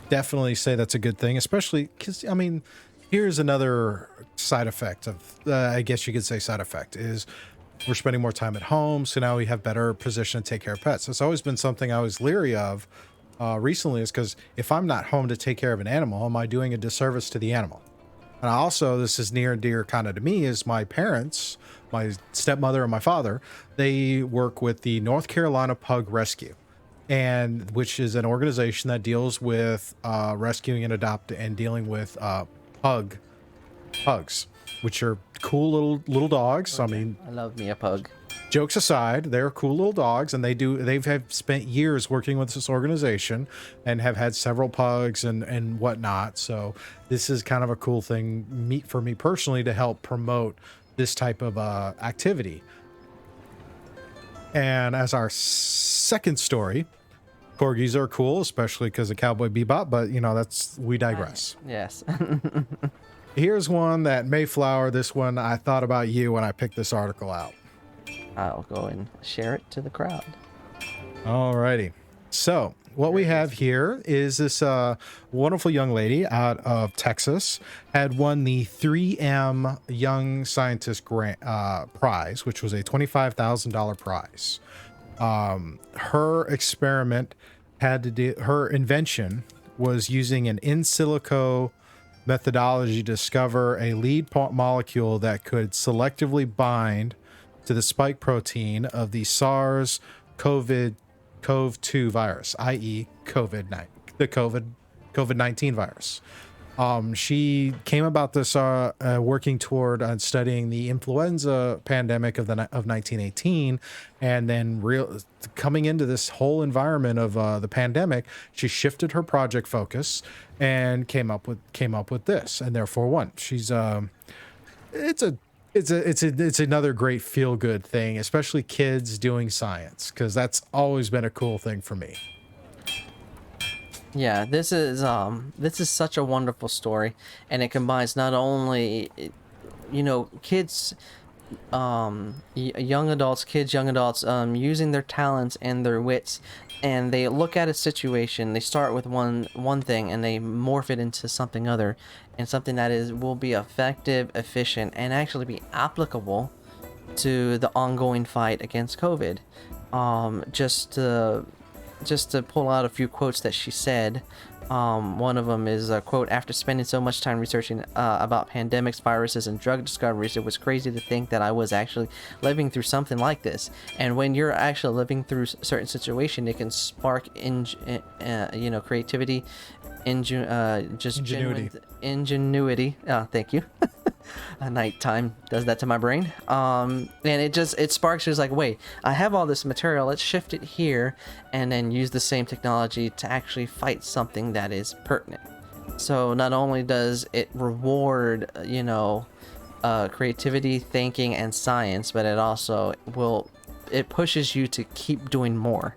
B: definitely say that's a good thing, especially because, I mean, here's another side effect of, I guess you could say side effect, is we're spending more time at home, so now we have better position to take care of pets. It's always been something I was leery of recently, is because if I'm not home to take care of an animal, am I doing a disservice to the animal? And also, this is near and dear kind of to me, is my parents, my stepmother and my father, they work with the North Carolina Pug Rescue. and which is an organization that deals with rescuing and adopt and dealing with pugs, which are cool little dogs. I mean,
A: I love me a pug.
B: jokes aside, they're cool little dogs, and they've have spent years working with this organization and have had several pugs and whatnot. So this is kind of a cool thing for me personally to help promote this type of activity. And as our second story, corgis are cool, especially because of Cowboy Bebop, but we digress.
A: Yes.
B: Here's one that Maeflower, this one I thought about you when I picked this article out.
A: I'll go and share it to the crowd.
B: Alrighty. So what we have here is this wonderful young lady out of Texas had won the 3M Young Scientist Grant prize, which was a $25,000 prize. Her experiment her invention was using an in silico methodology to discover a lead molecule that could selectively bind to the spike protein of the SARS-CoV-2 virus, i.e. COVID-19 virus. She came about this working toward studying the influenza pandemic of 1918, and then coming into this whole environment of the pandemic, she shifted her project focus and came up with this, and therefore won. She's it's another great feel good thing, especially kids doing science, because that's always been a cool thing for me.
A: Yeah, this is such a wonderful story, and it combines not only kids, young adults using their talents and their wits, and they look at a situation, they start with one thing and they morph it into something other, and something that will be effective, efficient, and actually be applicable to the ongoing fight against COVID. Just to pull out a few quotes that she said. One of them is a quote: "After spending so much time researching about pandemics, viruses, and drug discoveries, it was crazy to think that I was actually living through something like this." And when you're actually living through a certain situation, it can spark creativity, ingenuity. Thank you. Nighttime does that to my brain. And it sparks. It's like, wait, I have all this material, let's shift it here and then use the same technology to actually fight something that is pertinent. So not only does it reward creativity, thinking, and science, but it also pushes you to keep doing more,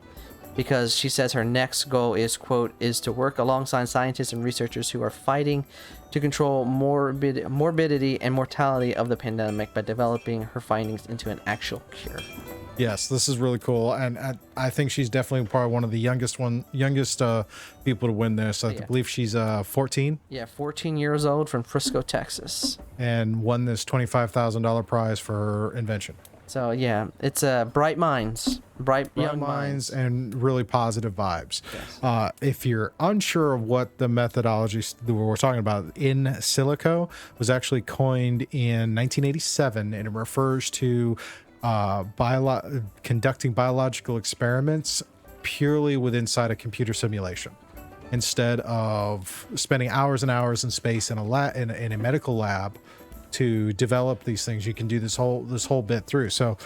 A: because she says her next goal is, quote, "is to work alongside scientists and researchers who are fighting to control morbidity and mortality of the pandemic by developing her findings into an actual cure."
B: Yes, this is really cool, and I think she's definitely probably one of the youngest people to win this. I believe she's 14.
A: Yeah, 14 years old, from Frisco, Texas,
B: and won this $25,000 prize for her invention.
A: So yeah, it's bright minds, bright young minds,
B: and really positive vibes.
A: Yes.
B: If you're unsure of what the methodology that we're talking about, in silico was actually coined in 1987, and it refers to conducting biological experiments purely inside a computer simulation, instead of spending hours and hours in space in a medical lab to develop these things. You can do this whole bit through. So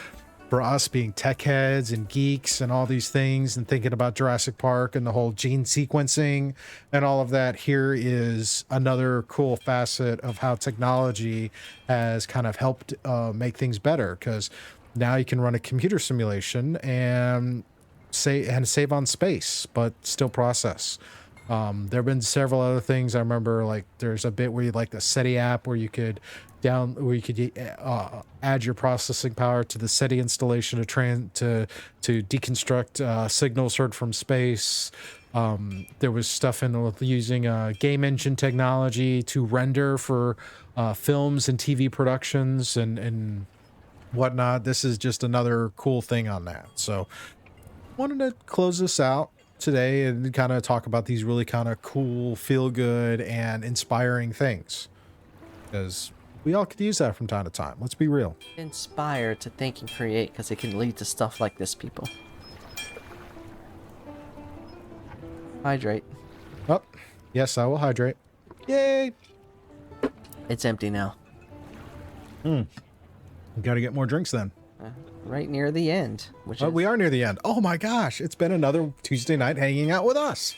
B: for us being tech heads and geeks and all these things and thinking about Jurassic Park and the whole gene sequencing and all of that, here is another cool facet of how technology has kind of helped make things better, because now you can run a computer simulation and save on space, but still process. There have been several other things. I remember, like, there's a bit where you the SETI app where you could add your processing power to the SETI installation to deconstruct signals heard from space. There was stuff with using game engine technology to render for films and TV productions and whatnot. This is just another cool thing on that. So wanted to close this out today and kind of talk about these really kind of cool, feel good, and inspiring things, because we all could use that from time to time. Let's be real.
A: Inspire to think and create, because it can lead to stuff like this, people. Hydrate.
B: Oh, yes, I will hydrate. Yay!
A: It's empty now.
B: Gotta get more drinks then.
A: Right near the end, which
B: Oh,
A: is
B: we are near the end. Oh my gosh, it's been another Tuesday night hanging out with us.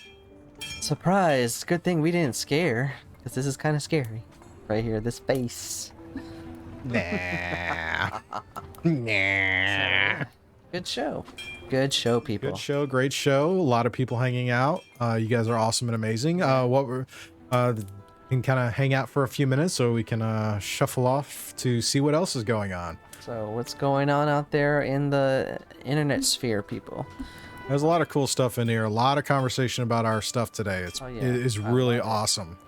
A: surprise. Good thing we didn't scare, because this is kind of scary. Right here, this face.
B: Nah. Nah.
A: Good show. Good show, people.
B: Good show, great show. A lot of people hanging out. You guys are awesome and amazing. What we're can kind of hang out for a few minutes so we can shuffle off to see what else is going on.
A: So what's going on out there in the internet sphere, people?
B: There's a lot of cool stuff in here. A lot of conversation about our stuff today. It is really awesome.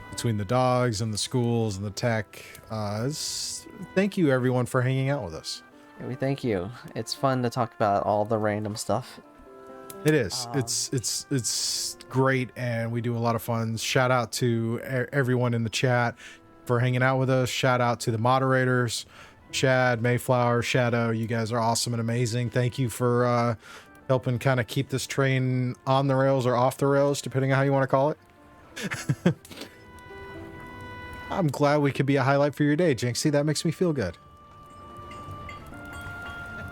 B: Between the dogs and the schools and the tech. Thank you everyone for hanging out with us.
A: Yeah, we thank you. It's fun to talk about all the random stuff.
B: It is. It's great, and we do a lot of fun. Shout out to everyone in the chat for hanging out with us. Shout out to the moderators, Chad, Maeflower, Shadow. You guys are awesome and amazing. Thank you for helping kind of keep this train on the rails or off the rails, depending on how you want to call it. I'm glad we could be a highlight for your day, Jinxie. That makes me feel good.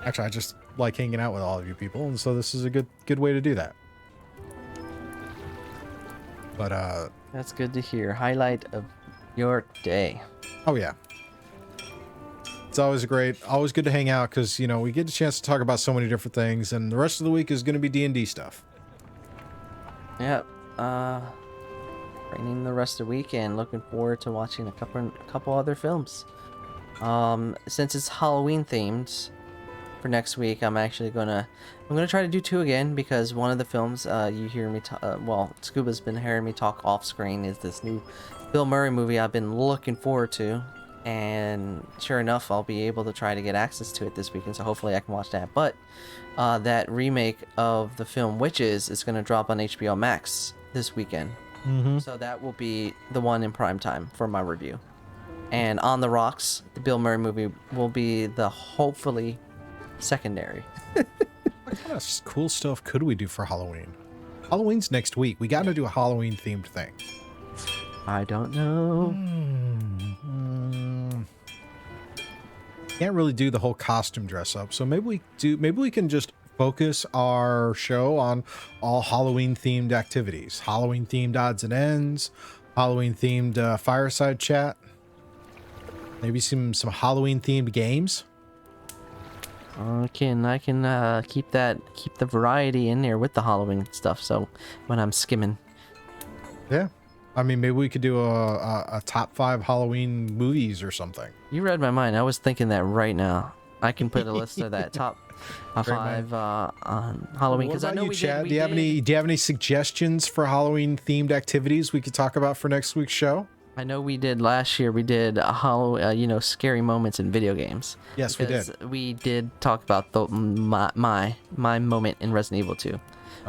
B: Actually, I just like hanging out with all of you people, and so this is a good way to do that. But
A: That's good to hear. Highlight of your day.
B: oh yeah, it's always always good to hang out because you know we get a chance to talk about so many different things, and the rest of the week is going to be D&D stuff.
A: Yep. Training the rest of the week and looking forward to watching a couple other films. Since it's Halloween themed for next week, I'm gonna try to do 2 again, because one of the films you hear me Scuba's been hearing me talk off screen is this new Bill Murray movie I've been looking forward to, and sure enough I'll be able to try to get access to it this weekend, so hopefully I can watch that. But that remake of the film Witches is going to drop on HBO Max this weekend. So that will be the one in prime time for my review. And On the Rocks, the Bill Murray movie, will be the hopefully secondary.
B: What kind of cool stuff could we do for Halloween? Halloween's next week. We got to do a Halloween themed thing.
A: I don't know.
B: Can't really do the whole costume dress up, so maybe we can just focus our show on all Halloween themed activities. Halloween themed odds and ends, Halloween themed fireside chat, maybe some Halloween themed games.
A: I can keep the variety in there with the Halloween stuff, so when I'm skimming.
B: Yeah, I mean, maybe we could do a top 5 Halloween movies or something.
A: You read my mind. I was thinking that right now. I can put a list of that top 5 on Halloween, because I know
B: you,
A: we
B: Chad?
A: did.
B: Do you have any suggestions for Halloween themed activities we could talk about for next week's show?
A: I know we did last year. We did scary moments in video games.
B: Yes, we did.
A: We did talk about my moment in Resident Evil 2,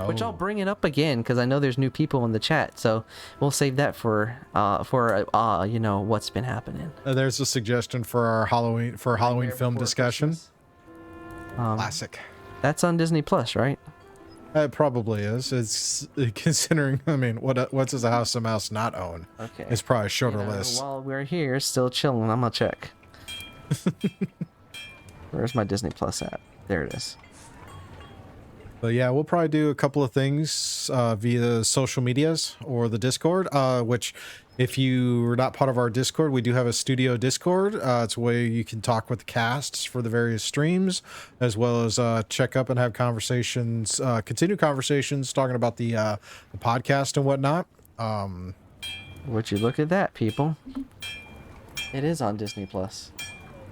A: which I'll bring it up again because I know there's new people in the chat. So we'll save that for what's been happening.
B: There's a suggestion for our Halloween film discussion. Classic.
A: That's on Disney Plus, right?
B: It probably is. It's considering. I mean, what does a House of Mouse not own?
A: Okay.
B: It's probably a shorter list.
A: While we're here, still chilling, I'm gonna check. Where's my Disney Plus at? There it is.
B: But yeah, we'll probably do a couple of things via social medias or the Discord, which if you are not part of our Discord, we do have a studio Discord. It's a way you can talk with the casts for the various streams, as well as check up and have conversations, continue conversations talking about the podcast and whatnot.
A: Would you look at that, people? It is on Disney Plus.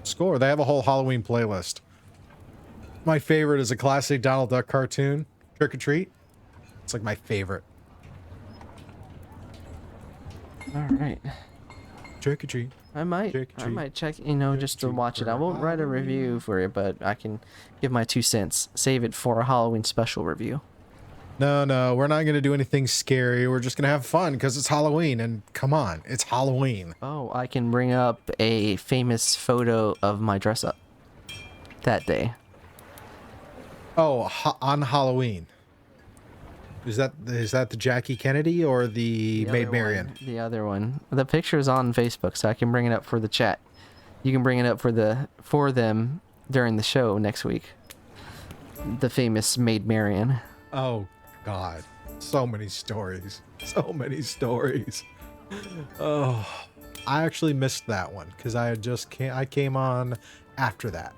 B: Score. They have a whole Halloween playlist. My favorite is a classic Donald Duck cartoon, Trick or Treat. It's like my favorite.
A: All right.
B: Trick or treat.
A: I might check, just to watch it. I won't write a review for it, but I can give my 2 cents. Save it for a Halloween special review.
B: No, we're not going to do anything scary. We're just going to have fun because it's Halloween. And come on, it's Halloween.
A: Oh, I can bring up a famous photo of my dress up that day.
B: Oh, on Halloween. Is that the Jackie Kennedy or the Maid
A: other
B: Marian?
A: one, the other one. The picture's on Facebook, so I can bring it up for the chat. You can bring it up for them during the show next week. The famous Maid Marian.
B: Oh God, so many stories. So many stories. Oh, I actually missed that one because I came on after that.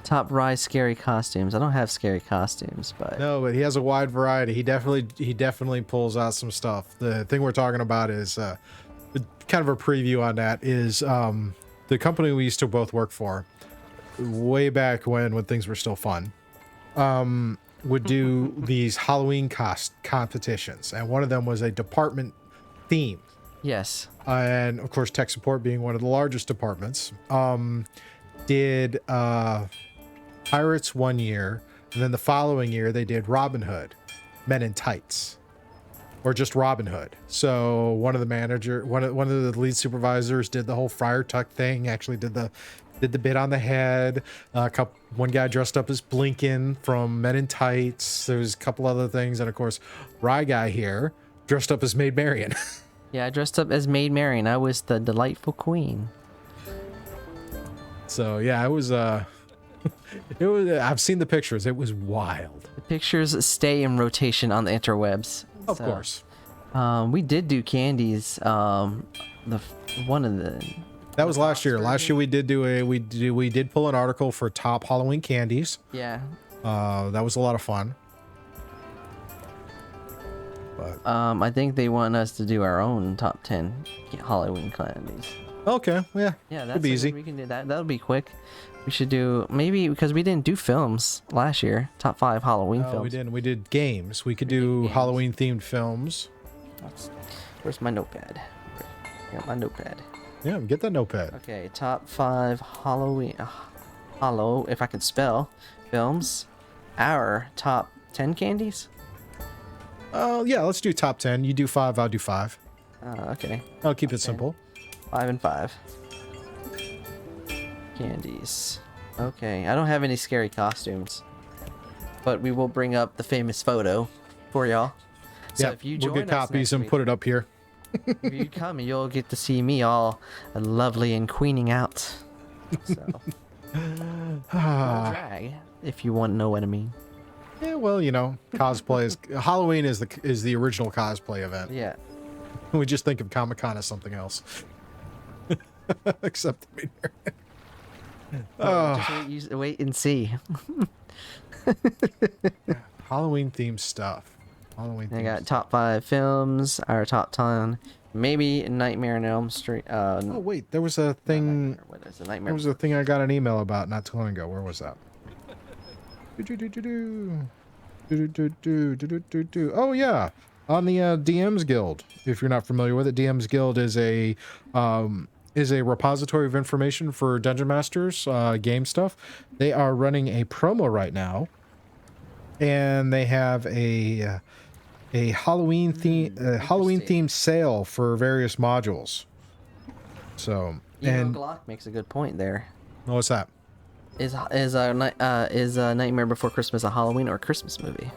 A: Top Ry scary costumes. I don't have scary costumes, but
B: No, but he has a wide variety. He definitely pulls out some stuff. The thing we're talking about is kind of a preview on that is the company we used to both work for way back when things were still fun. Would do these Halloween competitions, and one of them was a department theme.
A: yes.
B: And of course, tech support being one of the largest departments, did Pirates one year, and then the following year they did Robin Hood, Men in Tights, or just Robin Hood. So one of the lead supervisors did the whole Friar Tuck thing. Actually did the bit on the head. One guy dressed up as Blinken from Men in Tights. There was a couple other things, and of course, Rye guy here dressed up as Maid Marian.
A: Yeah, I dressed up as Maid Marian. I was the delightful queen.
B: So yeah, it was it was. I've seen the pictures. It was wild.
A: The pictures stay in rotation on the interwebs.
B: Of course.
A: We did do candies. One of the.
B: That was last year. Last year we did pull an article for top Halloween candies.
A: Yeah.
B: That was a lot of fun. But
A: I think they want us to do our own top 10 Halloween candies.
B: okay, yeah.
A: Yeah,
B: could
A: that's
B: be easy.
A: We can do that. That'll be quick. We should do maybe because we didn't do films last year. Top 5 Halloween
B: No,
A: films.
B: we didn't. We did games. We could
A: did
B: do
A: games.
B: Halloween themed films.
A: Where's my notepad? I got my notepad.
B: Yeah, get that notepad.
A: Okay, top 5 Halloween. If I could spell, films. Our top 10 candies.
B: Oh yeah, let's do top 10. You do 5, I'll do 5.
A: Okay.
B: I'll keep it
A: 10.
B: simple.
A: 5 and 5. Candies. Okay, I don't have any scary costumes, but we will bring up the famous photo for y'all. So
B: Yeah,
A: if you
B: we'll
A: join
B: get
A: us
B: copies
A: next
B: and
A: week,
B: put it up here.
A: if you come, you'll get to see me all lovely and queening out. So, no drag, if you want to know what I mean.
B: Yeah, well, you know, cosplay is Halloween is the original cosplay event.
A: Yeah.
B: We just think of Comic-Con as something else. Except I mean,
A: Just wait and see.
B: Halloween themed stuff. Halloween.
A: I got top 5 films, our top 10, maybe Nightmare on Elm Street.
B: Oh wait, there was a thing.
A: What is it? Nightmare.
B: There was a thing I got an email about not too long ago. Where was that? Oh yeah, on the DMs Guild. If you're not familiar with it, DMs Guild is a repository of information for Dungeon Masters game stuff. They are running a promo right now, and they have a Halloween themed sale for various modules. So and
A: Glock makes a good point there.
B: what's that?
A: Is Nightmare Before Christmas a Halloween or Christmas movie?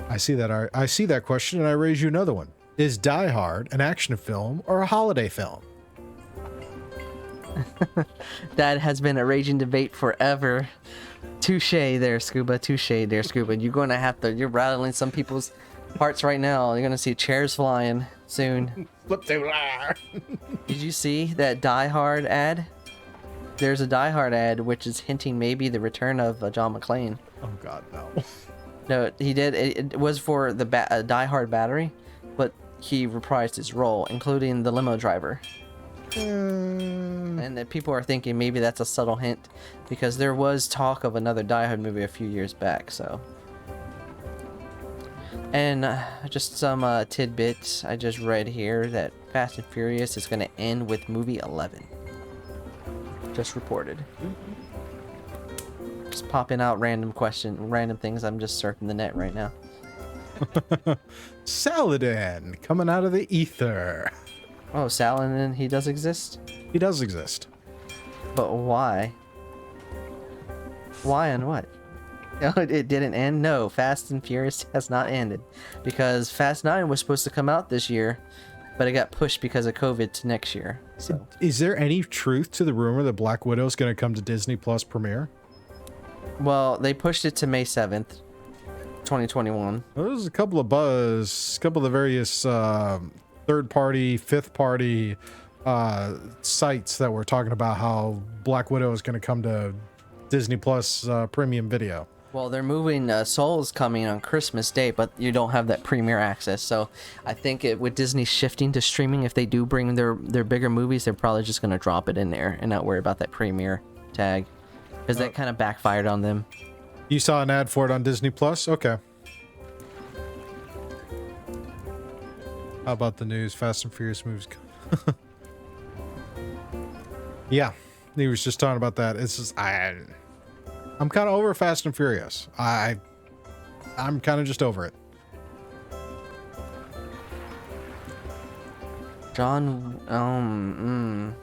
B: I see that question, and I raise you another one. Is Die Hard an action film or a holiday film?
A: That has been a raging debate forever. Touche there, Scuba. Touche there, Scuba. You're rattling some people's hearts right now. You're gonna see chairs flying soon. Did you see that Die Hard ad? There's a Die Hard ad which is hinting maybe the return of John McClane.
B: Oh God, no.
A: No, he did. It was for the Die Hard battery, but he reprised his role, including the limo driver. And that people are thinking maybe that's a subtle hint, because there was talk of another Die Hard movie a few years back. So, and just some tidbits I just read here that Fast and Furious is going to end with movie 11. Just reported. Just popping out random things. I'm just surfing the net right now.
B: Saladin coming out of the ether.
A: Oh, Saladin, he does exist?
B: He does exist.
A: But why? Why and what? No, it didn't end. No, Fast and Furious has not ended because Fast 9 was supposed to come out this year, but it got pushed because of COVID to next year. So,
B: is there any truth to the rumor that Black Widow is going to come to Disney Plus premiere?
A: well, they pushed it to May 7th, 2021.
B: There's a couple of buzz, a couple of the various third party, fifth party sites that were talking about how Black Widow is going to come to Disney Plus premium video.
A: Well, they're moving Soul's coming on Christmas Day, but you don't have that premiere access. So I think with Disney shifting to streaming, if they do bring their bigger movies, they're probably just going to drop it in there and not worry about that premiere tag, because that kind of backfired on them.
B: You saw an ad for it on Disney Plus? Okay. How about the news? Fast and Furious movies. Yeah, he was just talking about that. It's just I'm kind of over Fast and Furious. I'm kind of just over it.
A: John, I'm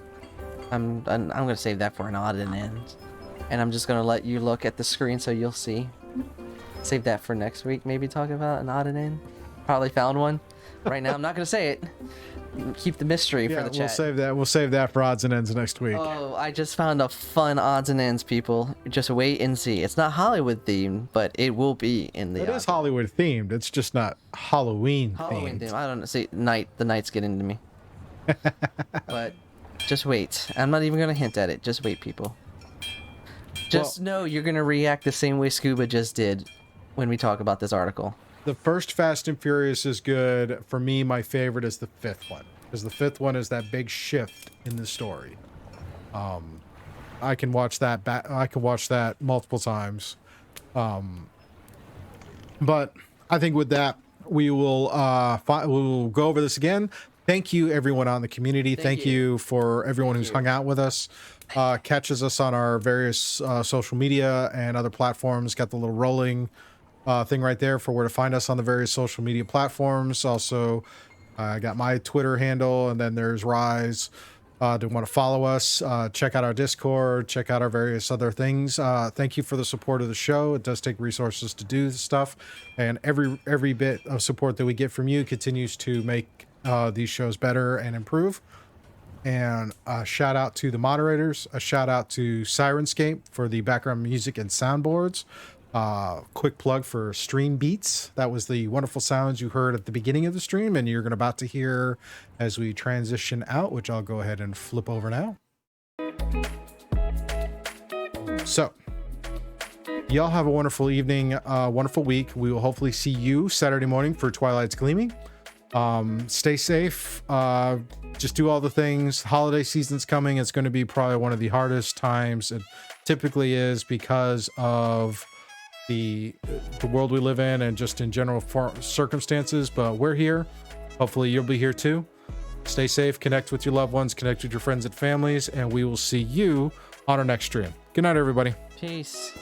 A: gonna save that for an odd and end, and I'm just gonna let you look at the screen so you'll see. Save that for next week. Maybe talk about an odd and end. Probably found one. Right now, I'm not gonna say it. Keep the mystery for the chat.
B: We'll save that. We'll save that for odds and ends next week.
A: Oh, I just found a fun odds and ends, people. Just wait and see. It's not Hollywood themed, but it will be in the.
B: It is Hollywood themed. It's just not Halloween themed.
A: I don't know. See, the nights get into me. But just wait. I'm not even gonna hint at it. Just wait, people. Just know you're gonna react the same way Scuba just did when we talk about this article.
B: The first Fast and Furious is good. For me, my favorite is the fifth one, because the fifth one is that big shift in the story. I can watch that I can watch that multiple times. But I think with that, we will we'll go over this again. Thank you, everyone on the community. Thank you for everyone who's hung out with us, catches us on our various social media and other platforms. Got the little rolling thing right there for where to find us on the various social media platforms. Also, I got my Twitter handle, and then there's Rise. Do want to follow us, check out our Discord, check out our various other things. Thank you for the support of the show. It does take resources to do this stuff, and every bit of support that we get from you continues to make these shows better and improve. And a shout out to the moderators, a shout out to Syrinscape for the background music and soundboards. Quick plug for Stream Beats. That was the wonderful sounds you heard at the beginning of the stream, and you're about to hear as we transition out, which I'll go ahead and flip over now. So, y'all have a wonderful evening, wonderful week. We will hopefully see you Saturday morning for Twilight's Gleaming. Stay safe. Just do all the things. Holiday season's coming. It's going to be probably one of the hardest times. It typically is because of the world we live in and just in general circumstances, but we're here. Hopefully you'll be here too. Stay safe, connect with your loved ones, connect with your friends and families, and we will see you on our next stream. Good night, everybody.
A: Peace.